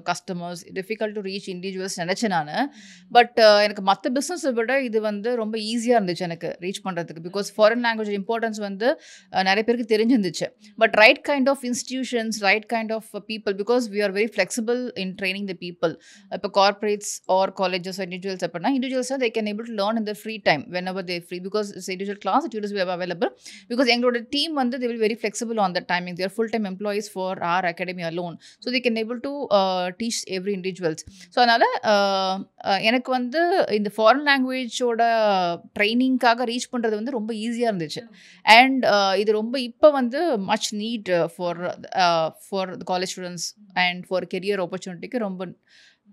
[SPEAKER 1] customers, difficult to reach individuals நினச்சேன் நான். பட் எனக்கு மற்ற பிஸ்னஸை விட இது வந்து ரொம்ப ஈஸியாக இருந்துச்சு எனக்கு ரீச் பண்ணுறதுக்கு. பிகாஸ் ஃபாரின் லாங்குவேஜ் இம்பார்ட்டன்ஸ் வந்து நிறைய பேருக்கு தெரிஞ்சிருந்துச்சு. But right kind of institutions, right kind of people, because we are very flexible in training the people. இப்போ கார்பரேட்ஸ் ஆர் காலேஜஸ் இண்டிவிஜுவல்ஸ் அப்படின்னா இண்டிவிஜுவல்ஸாக they can able to learn in the free time whenever they free, because it's individual class, it is available. Because எங்களோட டீம் வந்து they will very flexible on that timing. They are full-time employees for our academy alone, so they can able to teach every individuals. So அதனால எனக்கு வந்து இந்த ஃபாரின் லாங்குவேஜோட ட்ரைனிங்காக ரீச் பண்ணுறது வந்து ரொம்ப ஈஸியாக இருந்துச்சு. அண்ட் இது ரொம்ப இப்போ வந்து much need for college students and for career ஆப்பர்ச்சுனிட்டிக்கு ரொம்ப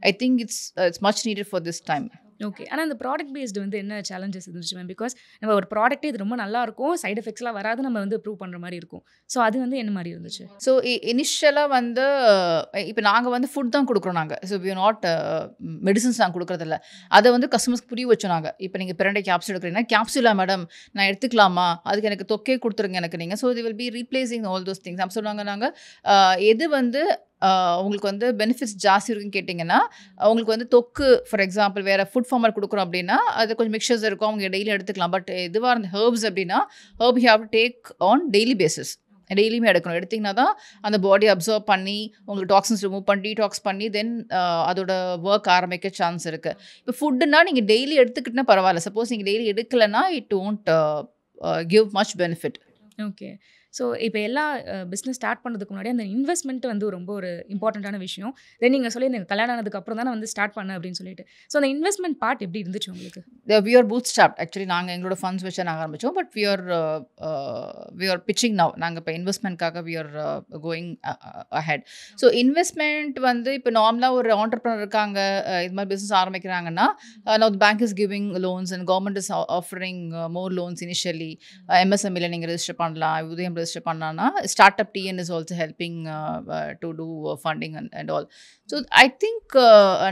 [SPEAKER 1] I think it's much needed for this time.
[SPEAKER 2] Okay. ஆனா இந்த ப்ராடக்ட் பேஸ்டு வந்து என்ன சேலஞ்சஸ் இருந்துச்சு மேம்? பிகாஸ் நம்ம ஒரு ப்ராடக்ட்டே இது ரொம்ப நல்லாயிருக்கும். சைட் எஃபெக்ட்ஸ்லாம் வராது. நம்ம வந்து ப்ரூவ் பண்ற மாரி இருக்கும். ஸோ அது வந்து என்ன மாரி இருந்துச்சு?
[SPEAKER 1] ஸோ இனிஷியலா வந்து இப்ப நாங்க வந்து ஃபுட் தான் குடுக்குறோம் நாங்க. So we are not medicines நாங்க குடுக்குறதில்ல. அத வந்து கஸ்டமர்ஸ்க்கு புரிய வச்சோம் நாங்க. இப்ப நீங்க பிரண்டை கேப்சூல் எடுக்குறீங்கன்னா, "கேப்சூலா மேடம்? நான் எடுத்துக்கலாமா? அதுக்கு எனக்கு தொக்கே குடுத்துருங்க எனக்கு நீங்க." So they will B replacing all those things. அப்ப சொன்னாங்க நாங்க, எது வந்து உங்களுக்கு வந்து பெனிஃபிட்ஸ் ஜாஸ்தி இருக்குன்னு கேட்டிங்கன்னா, உங்களுக்கு வந்து தொக்கு ஃபார் எக்ஸாம்பிள் வேற ஃபுட் ஃபார்மர் குடுக்குறோம் அப்டின்னா, அது கொஞ்சம் மிக்சர்ஸ் இருக்கும். அவங்க டெய்லி எடுத்துக்கலாம். பட் எதுவா இருந்த ஹெர்ப்ஸ் அப்டின்னா, herb you have to take on daily basis. டெய்லியுமே எடுக்கணும். எடுத்தீங்கன்னா தான் அந்த பாடி அப்சர்வ் பண்ணி, உங்களுக்கு டாக்ஸின்ஸ் ரிமூவ் பண்ணி, டீடாக்ஸ் பண்ணி, தென் அதோட வொர்க் ஆரம்பிக்க சான்ஸ் இருக்கு. இப்போ ஃபுட்டுன்னா நீங்க டெய்லி எடுத்துக்கிட்டனா பரவால்ல. சப்போஸ் நீங்க டெய்லி எடுக்கலன்னா, it won't give much benefit.
[SPEAKER 2] Okay. So இப்போ எல்லா பிஸ்னஸ் ஸ்டார்ட் பண்ணுறதுக்கு முன்னாடி அந்த இன்வெஸ்ட்மெண்ட் வந்து ரொம்ப ஒரு இம்பார்ட்டண்ட்டான விஷயம். தென் நீங்க சொல்லியிருந்தீங்க கல்யாணம் ஆனதுக்கு அப்புறம் தான் நான் வந்து ஸ்டார்ட் பண்ணேன் அப்படின்னு சொல்லிட்டு. ஸோ அந்த இன்வெஸ்ட்மெண்ட் பார்ட் எப்படி இருந்துச்சு உங்களுக்கு?
[SPEAKER 1] We are boot start. Actually நாங்க எங்களோட ஃபண்ட்ஸ் வச்சு நாங்க ஆரம்பிச்சோம். But we are pitching now. நாங்க இப்போ இன்வெஸ்ட்மெண்ட்காக we are going ahead. So investment வந்து இப்போ நார்மலா ஒரு ஆண்டர்பிரினர் இருக்காங்க, இது மாதிரி பிசினஸ் ஆரம்பிக்கிறாங்கன்னா, now the bank is giving loans and government is offering more loans initially. MSMEல நீங்க ரெஜிஸ்டர் பண்ணலாம். உதயம் ரெஜிஸ்டர் பண்ணான்னா, startup TN is also helping to do funding and all. So I think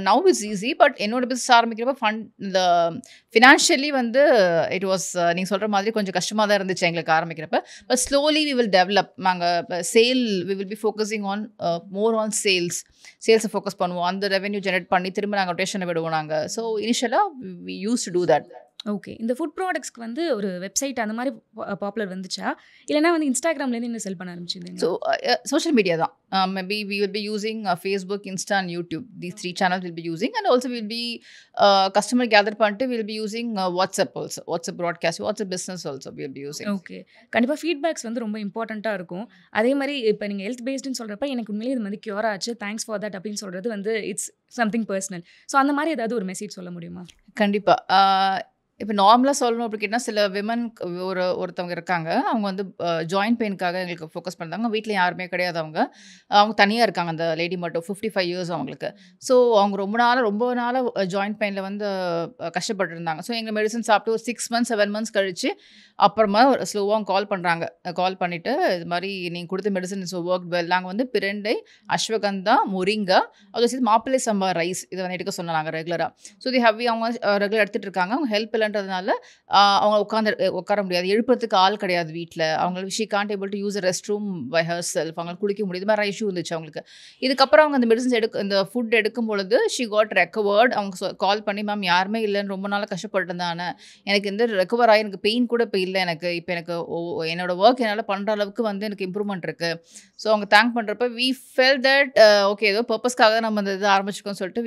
[SPEAKER 1] now it's easy. But என்னோட பிஸ்னஸ் ஆரம்பிக்கிறப்ப இந்த ஃபினான்ஷியலி வந்து இட் வாஸ் நீங்க சொல்ற மாதிரி கொஞ்சம் கஷ்டமா தான் இருந்துச்சு எங்களுக்கு ஆரம்பிக்கிறப்ப. But slowly we will develop. நாங்க we will be focusing on more on சேல்ஸை ஃபோக்கஸ் பண்ணுவோம். அந்த ரெவென்யூ ஜெனரேட் பண்ணி திரும்ப நாங்கள் ரொட்டேஷனை விடுவோம் நாங்கள். ஸோ இனிஷியலாக we use to do that.
[SPEAKER 2] Okay. இந்த ஃபுட் ப்ராடக்ட்ஸ்க்கு வந்து ஒரு வெப்சைட் அந்த மாதிரி பாப்புலர் வந்துச்சா? இல்லைனா வந்து இன்ஸ்டாகிராம்லேருந்து இன்னும் செல் பண்ண ஆரம்பிச்சிருந்தீங்க?
[SPEAKER 1] ஸோ சோஷியல் மீடியா தான். Maybe we will be using Facebook, Insta and YouTube. These 3 channels we'll be using, and also we'll be customer gather பண்ணிட்டு we'll be using WhatsApp also. WhatsApp broadcast, WhatsApp business also we'll be using.
[SPEAKER 2] Okay. கண்டிப்பாக ஃபீட்பேக்ஸ் வந்து ரொம்ப இம்பார்ட்டண்ட்டாக இருக்கும். அதே மாதிரி இப்போ நீங்கள் ஹெல்த் பேஸ்டுன்னு சொல்கிறப்ப எனக்கு உண்மையிலே இது வந்து க்யூர் ஆச்சு, தேங்க்ஸ் ஃபார் தட் அப்படின்னு சொல்கிறது வந்து இட்ஸ் சம்திங் பர்சனல். ஸோ அந்த மாதிரி ஏதாவது ஒரு மெசேஜ் சொல்ல முடியுமா?
[SPEAKER 1] கண்டிப்பாக. இப்போ நார்மலாக சொல்லணும் அப்படி கேட்டால் சில விமன் ஒருத்தவங்க இருக்காங்க. அவங்க வந்து ஜாயின்ட் பெயினுக்காக எங்களுக்கு ஃபோக்கஸ் பண்ணுறாங்க. வீட்டில் யாருமே கிடையாது. அவங்க தனியாக இருக்காங்க. அந்த லேடி மட்டும் 55 இயர்ஸ் அவங்களுக்கு. ஸோ அவங்க ரொம்ப நாளாக ஜாயின்ட் பெயினில் வந்து கஷ்டப்பட்டு இருந்தாங்க. ஸோ எங்கள் மெடிசன் சாப்பிட்டு ஒரு 6 months 7 months கழிச்சு அப்புறமா ஸ்லோவாக கால் பண்ணுறாங்க. கால் பண்ணிவிட்டு இது மாதிரி நீங்கள் கொடுத்த மெடிசன் இஸ் ஒர்க் வெல். நாங்கள் வந்து பிரண்டை, அஸ்வகந்தா, முரிங்கா, அதை சேர்த்து மாப்பிள்ளை சம்பா ரைஸ் இதை வந்து எடுக்க சொன்னோம் நாங்கள் ரெகுலராக. ஸோ தி ஹவி அவங்க ரெகுலர் எடுத்துகிட்டு இருக்காங்க. அவங்க ஹெல்ப் இல்லைன்றதுனால அவங்க உட்கார முடியாது. எழுப்புறதுக்கு ஆள் கிடையாது வீட்டில். அவங்களுக்கு she can't able to use rest room by her செல்ஃப். அவங்களுக்கு குளிக்க முடியும். இது மாதிரி இஷ்யூ இருந்துச்சு அவங்களுக்கு. இதுக்கப்புறம் அவங்க அந்த மெடிசன்ஸ் இந்த ஃபுட் எடுக்கும் பொழுது ஷி காட் ரெக்கவர்ட். அவங்க கால் பண்ணி மேம் யாருமே இல்லைன்னு ரொம்ப நாளாக கஷ்டப்பட்டு இருந்தானே, எனக்கு இந்த ரெக்கவர் ஆகி எனக்கு பெயின் கூட இப்போ இல்லை. எனக்கு இப்போ எனக்கு என்னோட ஒர்க் என்னால் பண்ணுற அளவுக்கு வந்து எனக்கு இம்ப்ரூவ்மெண்ட் இருக்குது. ஸோ அவங்க தேங்க் பண்ணுறப்ப வி ஃபெல் தட் ஓகே ஏதோ பர்பஸ்க்காக நம்ம இந்த இது ஆரம்பிச்சிருக்கோம்னு சொல்லிட்டு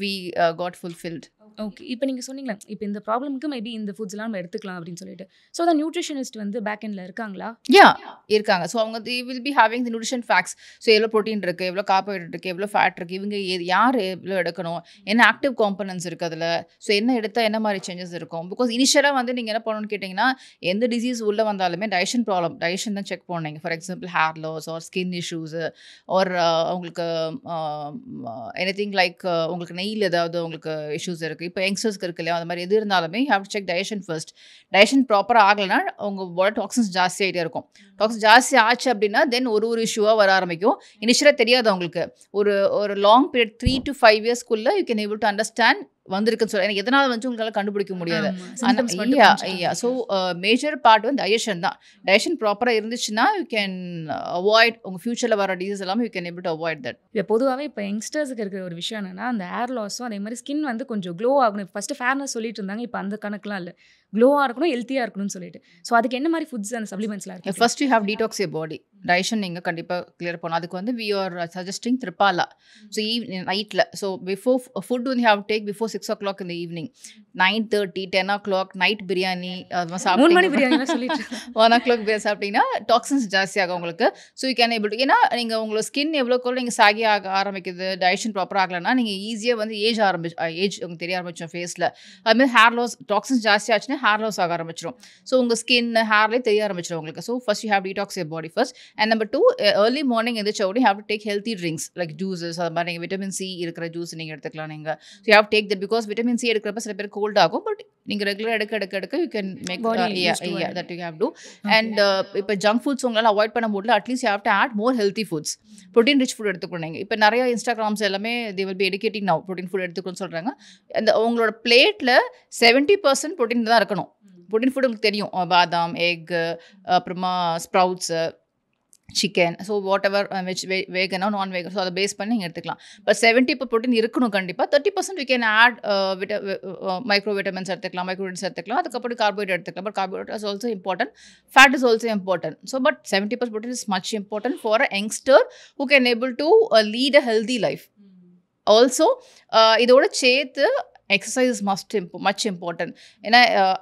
[SPEAKER 1] வி காட் ஃபுல்ஃபில்ட்.
[SPEAKER 2] ஓகே. இப்போ நீங்கள் சொன்னீங்களா இப்போ இந்த ப்ராப்ளமுக்கு மேபி இந்த ஃபுட்ஸ்லாம் நம்ம எடுத்துக்கலாம் அப்படின்னு சொல்லிட்டு. ஸோ அந்த நியூட்ரிஷனிஸ்ட் வந்து பேக் எண்டில் இருக்காங்களா?
[SPEAKER 1] இருக்காங்க. ஸோ அவங்க will be having the nutrition facts. So எவ்வளோ ப்ரோட்டீன் இருக்குது, எவ்வளோ கார்போஹைட்ரேட் இருக்குது, எவ்வளோ ஃபேட் இருக்குது, இவங்க யார் எவ்வளோ எடுக்கணும், என்ன ஆக்டிவ் காம்பனன்ட்ஸ் இருக்குது அதில், ஸோ என்ன எடுத்தால் என்ன மாதிரி சேஞ்சஸ் இருக்கும். பிகாஸ் இனிஷியலாக வந்து நீங்கள் என்ன பண்ணணும்னு கேட்டிங்கன்னா, எந்த டிசீஸ் உள்ளே வந்தாலுமே டைஜஷன் தான் செக் பண்ணீங்க. For example hair loss or skin issues or உங்களுக்கு எனிதிங் லைக் உங்களுக்கு நெய்யில் ஏதாவது உங்களுக்கு இஷ்யூஸ் இருக்குது. இப்போ யங்ஸ்டர்ஸ்க்கு இருக்கு இல்லையா, அது மாதிரி எது இருந்தாலுமே have to check digestion first. Digestion ப்ராப்பராக ஆகலைன்னா உங்கள் பாடி டாக்ஸின்ஸ் ஜாஸ்தி ஆகிட்டே இருக்கும். டாக்ஸின் ஜாஸ்தி ஆச்சு அப்படின்னா தென் ஒரு இஷ்யூவாக வர ஆரம்பிக்கும். இனிஷியலாக தெரியாது அவங்களுக்கு. ஒரு லாங் பீரியட் 3 to 5 yearsக்குள்ளே you can able to understand வந்துருக்குன்னு சொல்லி. எனக்கு எதனால் வந்து உங்களால் கண்டுபிடிக்க முடியாது. ஸோ மேஜர் பார்ட் வந்து டைஜஷன் தான். டைஜஷன் ப்ராப்பராக இருந்துச்சுன்னா யூ கேன் அவாய்ட் உங்கள் ஃபியூச்சரில் வர டிசீஸ் எல்லாமே you can able to avoid that.
[SPEAKER 2] இப்போ பொதுவாகவே இப்போ யங்ஸ்டர்ஸுக்கு இருக்கிற ஒரு விஷயம் என்னன்னா, அந்த ஹேர் லாஸும் அதே மாதிரி ஸ்கின் வந்து கொஞ்சம் க்ளோ ஆகணும். ஃபஸ்ட்டு ஃபேர்னஸ் சொல்லிட்டு இருந்தாங்க. இப்போ அந்த கணக்கெலாம் இல்லை. க்ளோவாக இருக்கணும், ஹெல்த்தியாக இருக்கணும்னு சொல்லிட்டு. ஸோ அதுக்கு என்ன மாதிரி ஃபுட்ஸ் அந்த சப்ளிமெண்ட்ஸ்லாம் இருக்குது?
[SPEAKER 1] First you have detox your body. Digestion நீங்கள் கண்டிப்பாக கிளியர் பண்ணணும். அதுக்கு வந்து we are suggesting triphala. So நைட்டில் ஸோ பிஃபோர் ஃபுட் வந்து have take before 6 o'clock in the evening. 9:30 10 o'clock night biryani அது மாதிரி சாப்பிட்டு 1 o'clock பிரியாணி சாப்பிட்டீங்கன்னா டாக்ஸின்ஸ் ஜாஸ்தியாகும் உங்களுக்கு. So you can able to ஏன்னா நீங்கள் உங்களோட ஸ்கின் எவ்வளோக்கு நீங்கள் சாகி ஆக ஆரம்பிக்குது, டைஜஷன் ப்ராப்பராக ஆகலைன்னா நீங்கள் ஈஸியாக வந்து ஏஜ் உங்களுக்கு தெரிய ஆரம்பிச்சோம் ஃபேஸில். அதுமாதிரி ஹேர் லாஸ் டாக்ஸின்ஸ் ஜாஸ்தி ஆச்சுன்னா ஹேர் லாஸ் ஆக ஆரம்பிச்சிடும். ஸோ உங்கள் ஸ்கின் ஹேர்லேயே தெரிய ஆரம்பிச்சிடும் உங்களுக்கு. So first you have detox your body first. And number 2 early morning எந்திரிச்ச உடனே have to take healthy drinks like juices அது மாதிரி நீங்கள் விட்டமின் சி இருக்கிற ஜூஸ் நீங்கள் எடுத்துக்கலாம் நீங்கள். So have take that because vitamin C எடுக்கிறப்ப சில பேர் கோல்ட் ஆகும். பட் நீங்கள் ரெகுலராக எடுக்க you can make that you have to. And இப்போ ஜங்க் ஃபுட்ஸ் உங்களால் அவாய்ட் பண்ண முடியல, at least you have to add more healthy foods. Protein rich food எடுத்துக்கணும். இப்போ நிறைய இன்ஸ்டாகிராம்ஸ் எல்லாமே they will be educating now protein food எடுத்துக்கணும்னு சொல்கிறாங்க. அந்த உங்களோட பிளேட்டில் 70% ப்ரோட்டீன் தான் இருக்கணும். ப்ரோட்டீன் ஃபுட் உங்களுக்கு தெரியும், பாதாம், எக், அப்புறமா sprouts, chicken, so whatever veg வேகனோ நான் வேகன், ஸோ அதை பேஸ் பண்ணி நீங்கள் எடுத்துக்கலாம். பட் 70 இப்போ ப்ரோட்டீன் இருக்கணும் கண்டிப்பாக. 30% you can add micro vitamins எடுத்துக்கலாம், மைக்ரோவிட்டமின்ஸ் எடுத்துக்கலாம், அதுக்கப்புறம் கார்போஹைட்ரேட் எடுத்துக்கலாம். But carbohydrate is also important, fat is also important. So but 70% protein is much important for a youngster who can able to lead a healthy life. Also இதோட சேர்த்து exercise is much important. And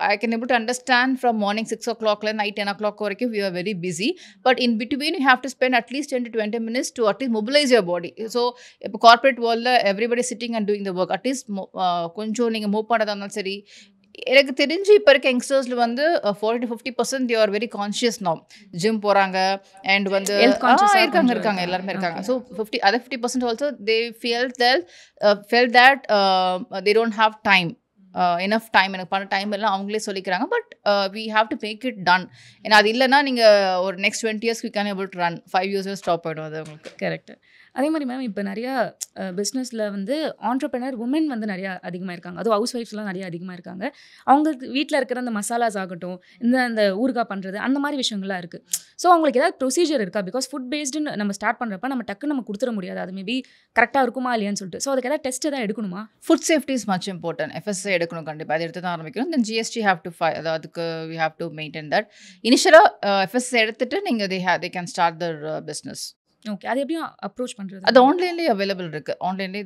[SPEAKER 1] I can able to understand from morning 6 o'clock night 10 o'clock varaikku we are very busy, but in between you have to spend at least 10 to 20 minutes to at least mobilize your body. So ipo corporate world la everybody sitting and doing the work, at least konjam neenga move panadadana seri. எனக்கு தெரிஞ்சு இப்போ இருக்க யங்ஸ்டர்ஸில் வந்து 40 to 50% they are very conscious now. Gym போகிறாங்க அண்ட் வந்து இருக்காங்க எல்லாருமே இருக்காங்க. So 50% also they felt that they don't have time, enough time, எனக்கு பண்ண டைம் எல்லாம் அவங்களே சொல்லிக்கிறாங்க. But we have to make it done. ஏன்னா அது இல்லைன்னா நீங்கள் ஒரு next 20 years you can able to run, 5 years stop ஆகிடும் அது உங்களுக்கு.
[SPEAKER 2] கரெக்ட். அதே மாதிரி மேம் இப்போ நிறையா பிஸ்னஸில் வந்து ஆண்டர்ப்ரனர் உமன் வந்து நிறையா அதிகமாக இருக்காங்க. அதுவும் ஹவுஸ் ஒய்ஃப்ஸ்லாம் நிறையா அதிகமாக இருக்காங்க. அவங்களுக்கு வீட்டில் இருக்கிற அந்த மசாலாஸ் ஆகட்டும், அந்த ஊறுகாய் பண்ணுறது, அந்த மாதிரி விஷயங்கள்லாம் இருக்குது. ஸோ அவங்களுக்கு ஏதாவது ப்ரொசீஜர் இருக்கா? பிகாஸ் ஃபுட் பேஸ்டுன்னு நம்ம ஸ்டார்ட் பண்ணுறப்ப நம்ம டக்குன்னு நம்ம கொடுத்துட முடியாது, அது மேபி கரெக்டாக இருக்குமா இல்லையான்னு சொல்லிட்டு. ஸோ அதுக்கு ஏதாவது டெஸ்ட் எதாவது எடுக்கணுமா?
[SPEAKER 1] Food safety is much important. FSSAI எடுக்கணும் கண்டிப்பாக, அதை எடுத்து தான் ஆரம்பிக்கணும். தென் GST ஹேவ் டு அதுக்கு we have to maintain that. இனிஷியலாக FSSAI எடுத்துட்டு நீங்கள் they can start their business.
[SPEAKER 2] Okay, அது எப்படியும் அப்ரோச் பண்ணுறது?
[SPEAKER 1] அது ஆன்லைன்லேயே அவைலபிள் இருக்குது. ஆன்லைன்லேயே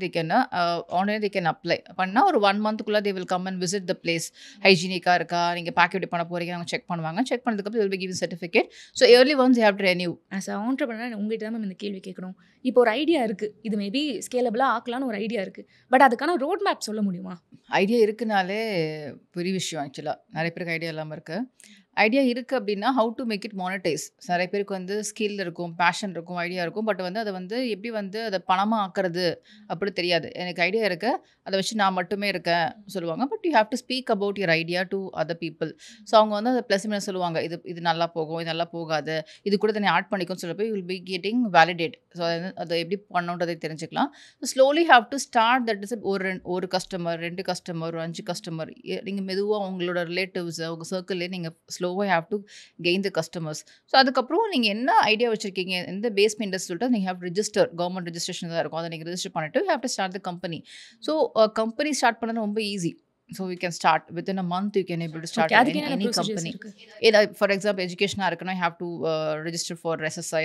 [SPEAKER 1] they can apply பண்ணால் ஒரு 1 monthக்குள்ளே they will come and visit the place. ஹைஜீனிக்காக இருக்கா, நீங்கள் பேக்கெட் பண்ண போகிறீங்க, அவங்க செக் பண்ணுவாங்க. செக் பண்ணதுக்கப்புறம் will be given certificate. So early ones you have to renew.
[SPEAKER 2] As a entrepreneur உங்கள்கிட்ட தான் இந்த கேள்வி கேட்கணும். இப்போ ஒரு ஐடியா இருக்குது, இது மேபி ஸ்கேலபிளாக ஆக்கலான்னு ஒரு ஐடியா இருக்குது. பட் அதுக்கான ரோட் மேப் சொல்ல முடியுமா?
[SPEAKER 1] ஐடியா இருக்குனாலே பெரிய விஷயம். ஆக்சுவலாக நிறைய பேருக்கு ஐடியா இல்லாமல் இருக்குது. ஐடியா இருக்குது அப்படின்னா how to make it monetize. நிறைய பேருக்கு வந்து ஸ்கில் இருக்கும், பேஷன் இருக்கும், ஐடியா இருக்கும். பட் வந்து அதை வந்து எப்படி வந்து அதை பணமாக ஆக்குறது அப்படி தெரியாது. எனக்கு ஐடியா இருக்குது, அதை வச்சு நான் மட்டுமே இருக்கேன் சொல்லுவாங்க. But you have to speak about your idea to other people. So அவங்க வந்து அதை ப்ளஸ் மீனஸ் சொல்லுவாங்க, இது நல்லா போகும், இது நல்லா போகாது, இது கூட தண்ணி ஆட் பண்ணிக்கும்னு சொல்லப்போ you will be getting validate. So அதை எப்படி பண்ணணுன்றதை தெரிஞ்சுக்கலாம். So slowly have to start that is ஒரு கஸ்டமர், 2 கஸ்டமர், 5 கஸ்டமர். நீங்கள் மெதுவாக உங்களோட ரிலேட்டிவ்ஸ் உங்கள் சர்க்கிள்லேயே நீங்கள் ஸ்லோவாக have to gain the customers. So அதுக்கப்புறம் நீங்கள் என்ன ஐடியா வச்சுருக்கீங்க, எந்த பேஸ்மெண்ட் இண்டஸ்ட்ரி சொல்லிட்டு நீங்கள் ஹேவ் ரிஜிஸ்டர், கவர்மெண்ட் ரிஜிஸ்ட்ரேஷன் தான் இருக்கும், அதை நீங்கள் ரிஜிஸ்டர் பண்ணிவிட்டு have to start the company. So company start பண்ணது ரொம்ப easy. So we can start within a month. You can able to start any company. For example, education you have to register for SSI.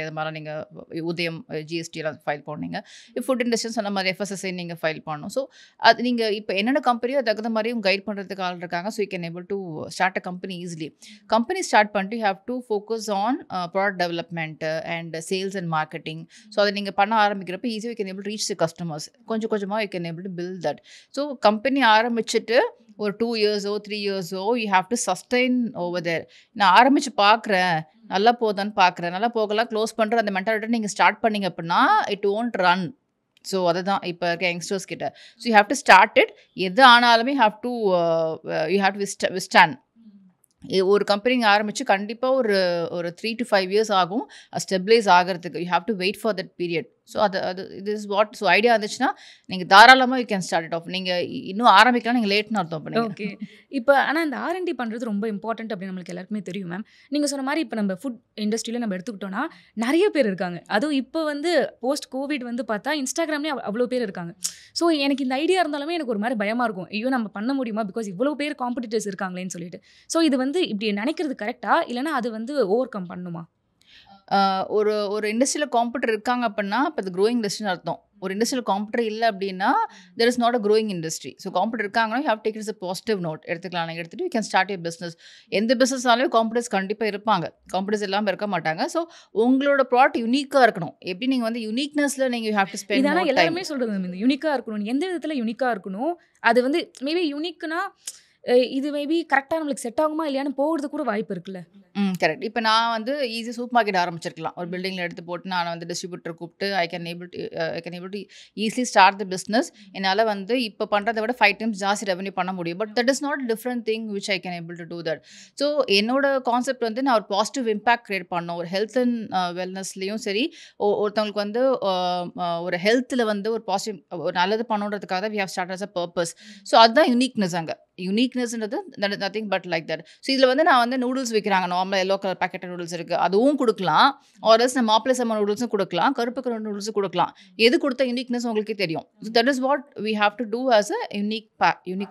[SPEAKER 1] Udayam GST file பண்ணுங்க. If food industry சொன்ன மாதிரி FSSAI நீங்க ஃபைல் பண்ணணும். ஸோ அது நீங்கள் இப்போ என்னென்ன கம்பெனியோ அதுக்கு மாதிரியும் கைட் பண்ணுறதுக்கு ஆள் இருக்காங்க. So you can able to start a company easily. Company start பண்ணிட்டு you have to focus on product development and sales and marketing. So அதை நீங்கள் பண்ண ஆரம்பிக்கிறப்ப ஈஸியாக you can able reach the customers. கொஞ்சம் கொஞ்சமாக you can able to build that. So company ஆரம்பிச்சுட்டு ஒரு 2 years 3 years you have to sustain over there. நான் ஆரம்பிச்சு பார்க்குறேன், நல்லா போதான்னு பார்க்குறேன், நல்லா போகலாம் க்ளோஸ் பண்ணுற அந்த மென்டாலிட்டி நீங்கள் ஸ்டார்ட் பண்ணிங்க அப்படின்னா இட் ஓன்ட் ரன். ஸோ அதுதான் இப்போ இருக்க யங்ஸ்டர்ஸ் கிட்ட. So you have to start it. எது ஆனாலுமே யூ ஹேவ் டு விஸ்டாண்ட். ஒரு கம்பெனி ஆரம்பித்து கண்டிப்பாக ஒரு 3 to 5 years ஆகும் ஸ்டெபிளைஸ் ஆகிறதுக்கு. You have to wait for that period. So அது இஸ் வாட். ஸோ ஐடியா இருந்துச்சுன்னா நீங்கள் தாராளமாக you can start it off. நீங்கள் இன்னும் ஆரம்பிக்கலாம், நீங்கள் லேட்னு அர்த்தம் பண்ணுங்க.
[SPEAKER 2] ஓகே. இப்போ ஆனால் இந்த R&D பண்ணுறது ரொம்ப இம்பார்ட்டன்ட் அப்படின்னு நம்மளுக்கு எல்லாருக்குமே தெரியும் மேம். நீங்கள் சொன்ன மாதிரி இப்போ நம்ம ஃபுட் இண்டஸ்ட்ரியில் நம்ம எடுத்துக்கிட்டோன்னா நிறைய பேர் இருக்காங்க. அதுவும் இப்போ வந்து போஸ்ட் கோவிட் வந்து பார்த்தா இன்ஸ்டாகிராம்லேயே அவ்வளோ பேர் இருக்காங்க. ஸோ எனக்கு இந்த ஐடியா இருந்தாலுமே எனக்கு ஒரு மாதிரி பயமாக இருக்கும், ஐயோ நம்ம பண்ண முடியுமா, பிகாஸ் இவ்வளோ பேர் காம்படிட்டர்ஸ் இருக்காங்களேன்னு சொல்லிட்டு. ஸோ இது வந்து இப்படி நினைக்கிறது கரெக்டா இல்லைனா அது வந்து ஓவர் கம் பண்ணுமா?
[SPEAKER 1] ஒரு இண்டஸ்ட்ரியில் காம்படிட்டர் இருக்காங்க அப்படின்னா இப்போ அது க்ரோயிங் இண்டஸ்ட்ரின்னு அர்த்தம். ஒரு இண்டஸ்ட்ரியில் காம்படிட்டர் இல்லை அப்படின்னா there is not a growing industry. So competitor இருக்காங்கன்னா you have take it's a positive note எடுத்துக்கலாம். நீங்கள் எடுத்துகிட்டு you can start your business. எந்த பிஸ்னஸ்னாலும் காம்படிட்டர்ஸ் கண்டிப்பாக இருப்பாங்க, காம்படிட்டர்ஸ் இல்லாமல் இருக்க மாட்டாங்க. ஸோ உங்களோட ப்ராடக்ட் யூனிக்காக இருக்கணும். எப்படி நீங்கள் வந்து யூனிக்னஸில் நீங்கள் யூ ஹேவ் டு ஸ்பெண்ட்.
[SPEAKER 2] எல்லாருமே சொல்கிறது இந்த யூனிக்காக இருக்கணும். எந்த விதத்தில் யூனிக்காக இருக்கணும்? அது வந்து மேபி யூனிக்னா இது மேபி கரெக்டாக நம்மளுக்கு செட் ஆகுமா இல்லையான்னு போகிறது கூட வாய்ப்பு இருக்குல்ல.
[SPEAKER 1] கரெக்ட். இப்போ நான் வந்து ஈஸி சூப்பர் மார்க்கெட் ஆரம்பிச்சிருக்கலாம். ஒரு பில்டிங்கில் எடுத்து போட்டு நான் வந்து டிஸ்ட்ரிபியூட்டர் கூப்பிட்டு I can able to easily start the business. என்னால் வந்து இப்போ பண்ணுறதை விட 5 times ஜாஸ்தி ரெவன்யூ பண்ண முடியும். But that is not different thing which I can able to do that. So என்னோட கான்செப்ட் வந்து நான் ஒரு பாசிட்டிவ் இம்பாக்ட் கிரியேட் பண்ணணும். ஒரு ஹெல்த் அண்ட் வெல்னஸ்லேயும் சரி, ஒருத்தவங்களுக்கு வந்து ஒரு ஹெல்த்தில் வந்து ஒரு பாசிட்டிவ் ஒரு நல்லது பண்ணணுன்றதுக்காக தான் we have start as a purpose. So அதுதான் யூனிக்னஸ். அங்கே யூனிக்னஸ்ன்றது that is nothing but like that. So இதில் வந்து நான் வந்து நூடுல்ஸ் விற்கிறாங்க. நார்மலாக எல்லோ கலர் பேக்கெட் நூடுல்ஸ் இருக்குது, அதுவும் கொடுக்கலாம். ஆர்எல்ஸ் நம்ம மாப்பிளை சம்ம நூடுல்ஸும் கொடுக்கலாம், கருப்பு கலர் நூடுல்ஸும் கொடுக்கலாம். எது கொடுத்த யூனிக்னஸ் உங்களுக்கே தெரியும். So that is what we have to do as a unique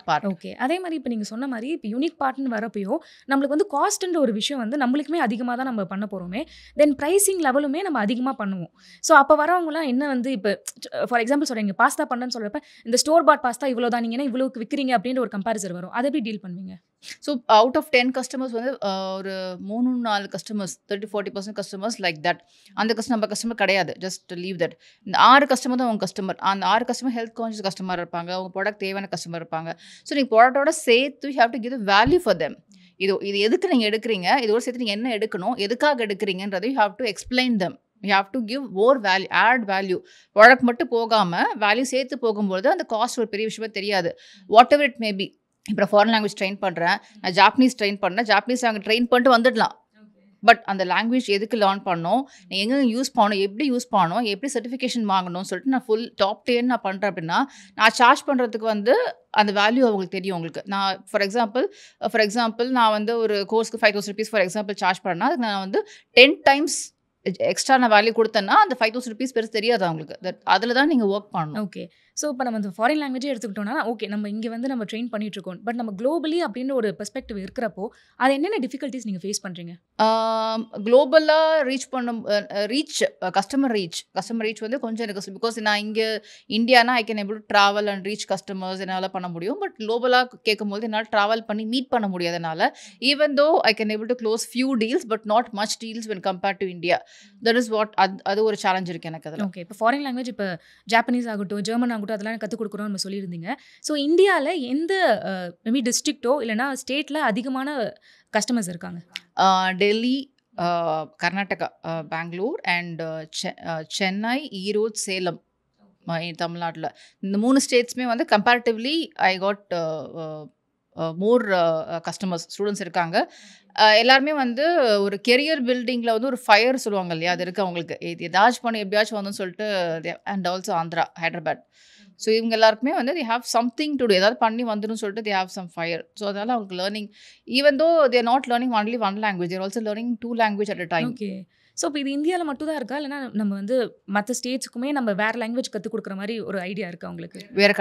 [SPEAKER 1] part.
[SPEAKER 2] Okay. அதே மாதிரி இப்போ நீங்கள் சொன்ன மாதிரி இப்போ யூனிக் பார்ட்னு வரப்போ நம்மளுக்கு வந்து காஸ்ட்ன்ற ஒரு விஷயம் வந்து நம்மளுக்குமே அதிகமாக தான் நம்ம பண்ண போகிறோமே. தென் ப்ரைஸிங் லெவலுமே நம்ம அதிகமாக பண்ணுவோம். ஸோ அப்போ வரவங்களாம் என்ன வந்து இப்போ ஃபார் எக்ஸாம்பிள் சொல்கிறீங்க பாஸ்தா பண்ணுன்னு சொல்கிறப்ப இந்த ஸ்டோர் பாட் பாஸ்தா இவ்வளோ தான், நீங்கள் என்ன இவ்வளோக்கு விற்கிறீங்க அப்படின்ற ஒரு கம்பேரிசன் வரும். அதை எப்படி டீல் பண்ணுவீங்க?
[SPEAKER 1] ஸோ அவுட் ஆஃப் 10 கஸ்டமர்ஸ் வந்து ஒரு 3-4 கஸ்டமர்ஸ் 30-40% கஸ்டமர்ஸ் லைக் தட். அந்த நம்ம கஸ்டமர் கிடையாது, ஜஸ்ட் லீவ் தட். இந்த 6 கஸ்டமர் தான் உங்கள் கஸ்டமர். அந்த 6 கஸ்டமர் ஹெல்த் கான்ஷியஸ் கஸ்டமர் இருப்பாங்க, உங்கள் ப்ராடக்ட் தேவையான கஸ்டமர் இருப்பாங்க. ஸோ நீங்கள் ப்ராடக்டோட சேர்த்து you have to give value for them. இது எதுக்கு நீங்கள் எடுக்கிறீங்க, இதோட சேர்த்து நீங்கள் என்ன எடுக்கணும், எதுக்காக எடுக்கிறீங்கன்றது you have to explain them. You have to give more value, add value. Product மட்டும் போகாமல் வேல்யூ சேர்த்து போகும்போது அந்த காஸ்ட் ஒரு பெரிய விஷயமே தெரியாது. What ever it maybe. இப்போ ஃபாரின் லாங்குவேஜ் ட்ரெயின் பண்ணுறேன், நான் ஜாப்பனீஸ் ட்ரெயின் பண்ணேன், ஜாப்பனீஸ் அங்கே ட்ரெயின் பண்ணிட்டு வந்துடலாம். பட் அந்த லாங்குவேஜ் எதுக்கு லேர்ன் பண்ணணும், எங்கே யூஸ் பண்ணணும், எப்படி யூஸ் பண்ணணும், எப்படி சர்டிஃபிகேஷன் வாங்கணும்னு சொல்லிட்டு நான் ஃபுல் டாப் 10 நான் பண்ணுறேன் அப்படின்னா நான் சார்ஜ் பண்ணுறதுக்கு வந்து அந்த வேல்யூ அவங்களுக்கு தெரியும். உங்களுக்கு நான் ஃபார் எக்ஸாம்பிள் நான் வந்து ஒரு கோர்ஸ்க்கு 5,000 rupees ஃபார் எக்ஸாம்பிள் சார்ஜ் பண்ணேன்னா அதுக்கு நான் வந்து 10 times எக்ஸ்ட்ரா நான் வேல்யூ கொடுத்தேன்னா அந்த 5,000 rupees பெருசு தெரியாது அவங்களுக்கு. அதில் தான் நீங்கள் ஒர்க் பண்ணணும்.
[SPEAKER 2] ஓகே. ஸோ இப்போ நம்ம இந்த ஃபாரின் லாங்குவேஜே எடுத்துக்கிட்டோம்னா ஓகே நம்ம இங்கே வந்து நம்ம ட்ரெயின் பண்ணிட்டு இருக்கோம். பட் நம்ம குளோபலி அப்படின்னு ஒரு பெர்ஸ்பெக்டிவ் இருக்கிறப்போ அது என்னென்ன டிஃபிகல்ட்டிஸ் நீங்கள் ஃபேஸ் பண்ணுறீங்க?
[SPEAKER 1] குளோபலாக கஸ்டமர் ரீச் வந்து கொஞ்சம் எனக்கு பிகாஸ் நான் இங்கே Indiana I can able to travel and reach customers என்னால் பண்ண முடியும். பட் குளோபலாக கேட்கும்போது என்னால் ட்ராவல் பண்ணி மீட் பண்ண முடியாதனால even though I can able to close few deals but not much deals when compared to India. That is what அது ஒரு சேலஞ்ச் இருக்குது எனக்கு அதில்.
[SPEAKER 2] ஓகே. இப்போ ஃபாரின் லாங்குவேஜ் இப்போ ஜாப்பனீஸ் ஆகட்டும் ஜெர்மன் ஆகட்டும் அதெல்லாம் கற்றுக் கொடுக்குறோம் நம்ம சொல்லியிருந்தீங்க. ஸோ இந்தியாவில் எந்த மேபி டிஸ்ட்ரிக்டோ இல்லைனா ஸ்டேட்டில் அதிகமான கஸ்டமர்ஸ் இருக்காங்க?
[SPEAKER 1] டெல்லி, கர்நாடகா, பெங்களூர் அண்ட் சென்னை, ஈரோடு, சேலம் தமிழ்நாட்டில். இந்த 3 ஸ்டேட்ஸுமே வந்து comparatively I got more customers students இருக்காங்க. எல்லாருமே வந்து ஒரு கெரியர் பில்டிங்கில் வந்து ஒரு ஃபயர் சொல்லுவாங்க இல்லையா, அது இருக்குது அவங்களுக்கு. ஏதாச்சும் பண்ணி எப்படியாச்சும் வந்தோன்னு சொல்லிட்டு. And also Andhra, Hyderabad. So இவங்க எல்லாருக்குமே வந்து they have something to do, ஏதாவது பண்ணி வந்துடும் சொல்லிட்டு they have some fire. So அதனால் அவங்களுக்கு learning even though they are not learning only one language, they're also learning 2 language at a time.
[SPEAKER 2] Okay. So இப்போ இது இந்தியாவில் மட்டும் தான் இருக்கா இல்லைனா நம்ம வந்து மற்ற ஸ்டேட்ஸுக்குமே நம்ம வேறு லாங்குவேஜ் கற்றுக் கொடுக்குற மாதிரி ஒரு ஐடியா இருக்குது அவங்களுக்கு?
[SPEAKER 1] வேறு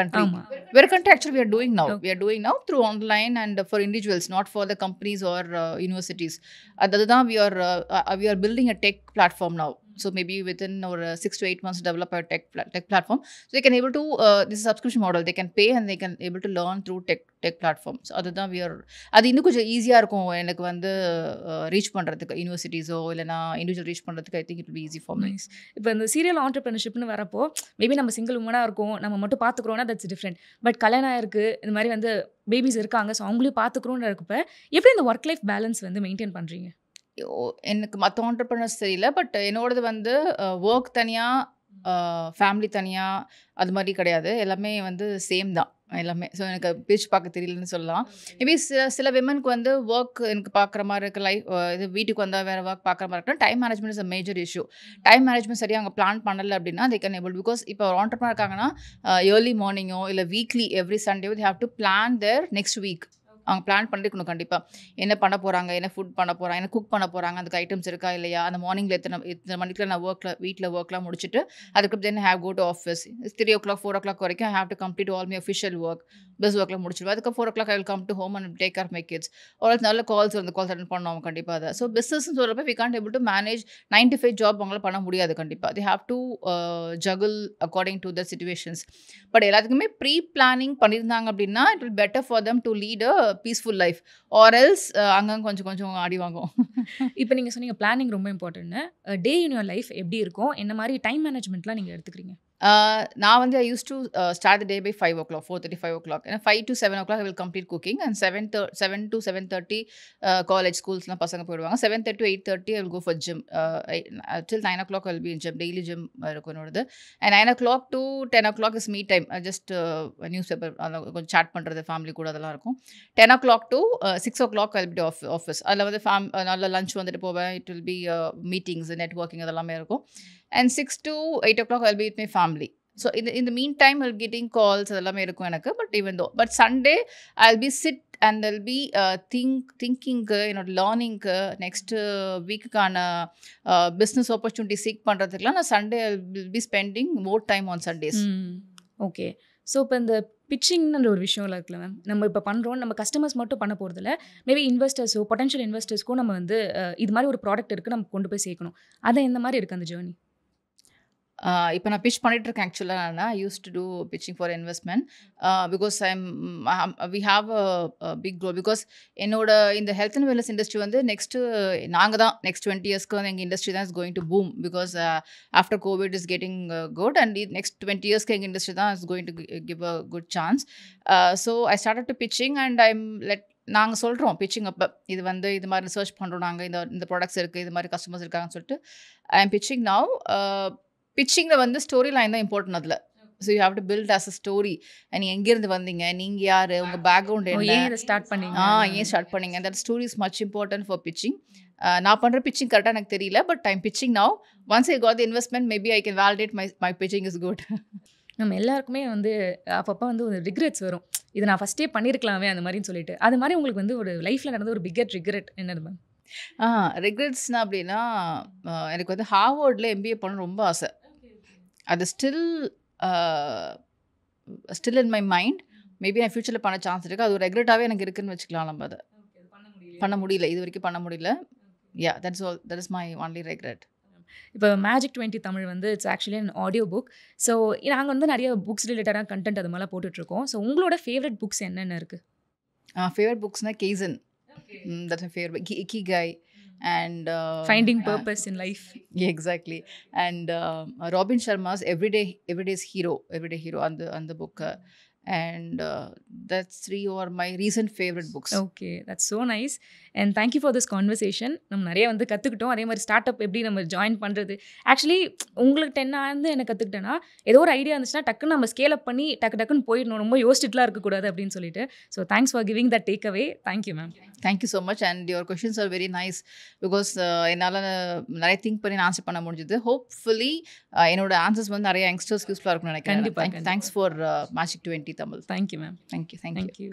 [SPEAKER 1] country actually we are doing now through online and for individuals, not for the companies or universities. அதுதான் we are building a tech platform now. So maybe within 6 to 8 months develop a tech platform. So they can able to this is a subscription model. They can pay and they can able to learn through tech platforms. அதுதான் அது இன்னும் கொஞ்சம் ஈஸியாக இருக்கும் எனக்கு வந்து ரீச் பண்ணுறதுக்கு யூனிவர்சிட்டிஸோ இல்லைனா இண்டிவிஜுவல் ரீச் பண்ணுறதுக்கு. I think it be easy for me.
[SPEAKER 2] இப்போ இந்த சீரியல் ஆண்டர்பிரினர்ஷிப்னு வரப்போ மேபி நம்ம சிங்கிள் உமனாக இருக்கோம், நம்ம மட்டும் பார்த்துக்குறோன்னா தட்ஸ் டிஃப்ரெண்ட். பட் கல்யாணம் இருக்குது, இந்த மாதிரி வந்து பேபிஸ் இருக்காங்க, ஸோ அவங்களையும் பார்த்துக்குறோன்னு இருக்கப்போ எப்படி இந்த ஒர்க் லைஃப் பேலன்ஸ் வந்து மெயின்டைன் பண்ணுறீங்க?
[SPEAKER 1] எனக்கு மற்ற ஆண்டர்பிரினர்ஸ் தெரியல. பட் என்னோடது வந்து ஒர்க் தனியாக, ஃபேமிலி தனியாக, அது மாதிரி கிடையாது. எல்லாமே வந்து சேம் தான் எல்லாமே. ஸோ எனக்கு பிரிச்சு பார்க்க தெரியலன்னு சொல்லலாம். மேபி சில விமனுக்கு வந்து ஒர்க் எனக்கு பார்க்குற மாதிரி இருக்குது, லைஃப் இது வீட்டுக்கு வந்தால் வேறு ஒர்க் பார்க்குற மாதிரி இருக்குன்னா time management is a major issue. Time management சரியாக அவங்க பிளான் பண்ணலை அப்படின்னா தே கேன் ஏபிள். பிகாஸ் இப்போ ஒரு ஆண்டர்பிரினர் இருக்காங்கன்னா ஏர்லி மார்னிங்கோ இல்லை weekly every Sunday they have to plan their next week. அவங்க பிளான் பண்ணிருக்கணும் கண்டிப்பாக. என்ன பண்ண போகிறாங்க, என்ன ஃபுட் பண்ண போகிறாங்க, என்ன குக் பண்ண போகிறாங்க, அதுக்கு ஐட்டம்ஸ் இருக்கா இல்லையா, அந்த மார்னிங்கில் இத்தனை மணிக்குள்ள நான் வீட்டில் ஒர்க்லாம் முடிச்சுட்டு அதுக்கப்புறம் then have go to office 3 o'clock 4 o'clock வரைக்கும் I have to complete all my official work, பஸ் ஒர்க்லாம் முடிச்சிடுவேன். அதுக்கு 4 o'clock I will come to home and take care my kids. ஒரு நல்ல கால்ஸ் வந்து கால்ஸ் அட்டன் பண்ணோம் அவங்க கண்டிப்பாக அதை. ஸோ பிஸ்னஸ்ன்னு சொல்கிறப்ப we can't able to manage 9 to 5 job அவங்களால பண்ண முடியாது கண்டிப்பாக. They have to juggle according to the situations. But எல்லாத்துக்குமே ப்ரீ பிளானிங் பண்ணியிருந்தாங்க அப்படின்னா it will better for them to lead a peaceful life. Or else அங்கங்கே கொஞ்சம் ஆடி வாங்கும்.
[SPEAKER 2] இப்போ நீங்கள் சொன்னீங்க பிளானிங் ரொம்ப இம்பார்ட்டன்ட்னு. டே இன் யுவர் லைஃப் எப்படி இருக்கும், என்ன மாதிரி டைம் மேனேஜ்மெண்ட்லாம் நீங்கள் எடுத்துக்கிறீங்க?
[SPEAKER 1] நான் வந்து I use to start the day by 5 o'clock, 4:30, 5 o'clock. ஏன்னா 5 to 7 o'clock I will complete cooking and 7 to 7:30 college ஸ்கூல்ஸ்லாம் பசங்க போயிடுவாங்க. 7:30 to 8:30 I will go for gym. Till 9 o'clock I will be in gym. Daily gym இருக்கும் என்னோடது. And 9 o'clock to 10 o'clock is me time. Just news paper கொஞ்சம் சாட் பண்ணுறது ஃபேமிலி கூட அதெல்லாம் இருக்கும். 10 o'clock to 6 o'clock I will be office. அதில் வந்து நல்ல லஞ்ச் வந்துட்டு போவேன். It will be meetings, networking அதெல்லாமே இருக்கும். And 6 to 8 o'clock I'll be with my family. So in the meantime I'll getting calls அதெல்லாமே இருக்கும் எனக்கு. But Sunday I'll be sit and I'll be thinking learning next week-க்கான business opportunity seek பண்ணுறதுக்குலாம் நான் Sunday I'll be spending more time on Sundays.
[SPEAKER 2] Okay. So இப்போ இந்த பிச்சிங்ன்ற ஒரு விஷயம்லாம் இருக்குல்ல மேம், நம்ம இப்போ பண்ணுறோம், நம்ம கஸ்டமர்ஸ் மட்டும் பண்ண போகிறதில்ல, மேபி இன்வெஸ்டர்ஸோ பொட்டன்ஷியல் இன்வெஸ்டர்ஸ்க்கும் நம்ம வந்து இது மாதிரி ஒரு ப்ராடக்ட் இருக்குது நம்ம கொண்டு போய் சேர்க்கணும். அதை எந்த மாதிரி இருக்குது அந்த ஜேர்னி?
[SPEAKER 1] இப்போ நான் பிச் பண்ணிகிட்ருக்கேன். ஆக்சுவலாக நான் use to do pitching for investment because we have a big growth. Because என்னோட இந்த ஹெல்த் அண்ட் வெல்னஸ் இண்டஸ்ட்ரி வந்து நெக்ஸ்ட் 20 yearsக்கு வந்து எங்கள் இண்டஸ்ட்ரி தான் is going to boom. Because after Covid is getting good and next 20 yearsக்கு எங்கள் இண்டஸ்ட்ரி தான் is going to give a good chance. So I started to pitching and நாங்கள் சொல்கிறோம் பிச்சிங் அப்போ இது மாதிரி ரிசர்ச் பண்ணுறோம், நாங்கள் இந்த ப்ராடக்ட்ஸ் இருக்குது, இது மாதிரி கஸ்டமர்ஸ் இருக்காங்கன்னு சொல்லிட்டு ஐ எம் பிச்சிங் நவ். பிச்சிங்கில் வந்து ஸ்டோரி லைன் தான் இம்பார்ட்டன்ட் அதில். So you have to build as a story. நீங்கள் எங்கேருந்து வந்தீங்க, நீங்கள் யார், உங்கள் பேக்ரவுண்ட் என்ன,
[SPEAKER 2] ஏன் ஸ்டார்ட் பண்ணீங்க,
[SPEAKER 1] ஏன் ஸ்டார்ட் பண்ணீங்க, that story is much important for pitching. நான் பண்ணுற பிச்சிங் கரெக்டாக எனக்கு தெரியல, but I'm pitching now. Once I got the investment maybe I can validate my pitching is good.
[SPEAKER 2] நம்ம எல்லாருக்குமே வந்து அப்பப்போ வந்து ஒரு ரிக்ரெட்ஸ் வரும், இது நான் ஃபஸ்ட்டே பண்ணியிருக்கலாமே அந்த மாதிரின்னு சொல்லிட்டு. அது மாதிரி உங்களுக்கு வந்து ஒரு லைஃப்பில் நடந்த ஒரு பிக்கெட் ரிக்ரெட் என்னது மேம்?
[SPEAKER 1] ரிக்ரெட்ஸ்னா அப்படின்னா எனக்கு வந்து ஹார்வர்டில் MBA பண்ண ரொம்ப ஆசை. அது still in my mind. Maybe நான் ஃபியூச்சரில் பண்ண சான்ஸ் இருக்குது. அது ஒரு ரெக்ரெட்டாகவே எனக்கு இருக்குன்னு வச்சுக்கலாம். நம்ம அதை பண்ண முடியல, இது வரைக்கும் பண்ண முடியல. Yeah, that is my only regret.
[SPEAKER 2] இப்போ மேஜிக் 20 தமிழ் வந்து it's actually an audio book. So நாங்கள் வந்து நிறைய புக்ஸ் ரிலேட்டடாக கண்டென்ட் அது மாதிரிலாம் போட்டுட்ருக்கோம். ஸோ உங்களோட ஃபேவரட் புக்ஸ் என்னென்ன இருக்குது?
[SPEAKER 1] ஃபேவரட் புக்ஸ்னால் Kaizen, that's my favourite. Ikigai and
[SPEAKER 2] finding purpose in life.
[SPEAKER 1] Exactly. And Robin Sharma's everyday's hero on the book. And that's 3 are my recent favorite books.
[SPEAKER 2] Okay, that's so nice. And thank you for this conversation. நம்ம நிறைய வந்து கற்றுக்கிட்டோம். அதே மாதிரி ஸ்டார்ட் அப் எப்படி நம்ம ஜாயின் பண்ணுறது. ஆக்சுவலி உங்களுக்கு 10 ஆண்டு என்ன கற்றுக்கிட்டேன்னா, ஏதோ ஒரு ஐடியா இருந்துச்சுன்னா டக்குன்னு நம்ம ஸ்கேல் அப் பண்ணி டக்குன்னு போயிடணும், ரொம்ப யோசிச்சுட்டுலாம் இருக்கக்கூடாது அப்படின்னு சொல்லிட்டு. So thanks for giving that take away. Thank you ma'am.
[SPEAKER 1] Thank you so much. And your questions are very nice. Because என்னால் நிறைய திங்க் பண்ணி ஆன்சர் பண்ண முடிஞ்சது. ஹோப்ஃபுல்லி என்னோட ஆன்சர்ஸ் வந்து நிறைய யங்ஸ்டர்ஸ்க்கு யூஸ்ஃபுல்லாக இருக்கும்னு நினைக்கிறேன்.
[SPEAKER 2] கண்டிப்பாக.
[SPEAKER 1] Thanks for magic 20 Tamil.
[SPEAKER 2] Thank you ma'am.
[SPEAKER 1] Thank you.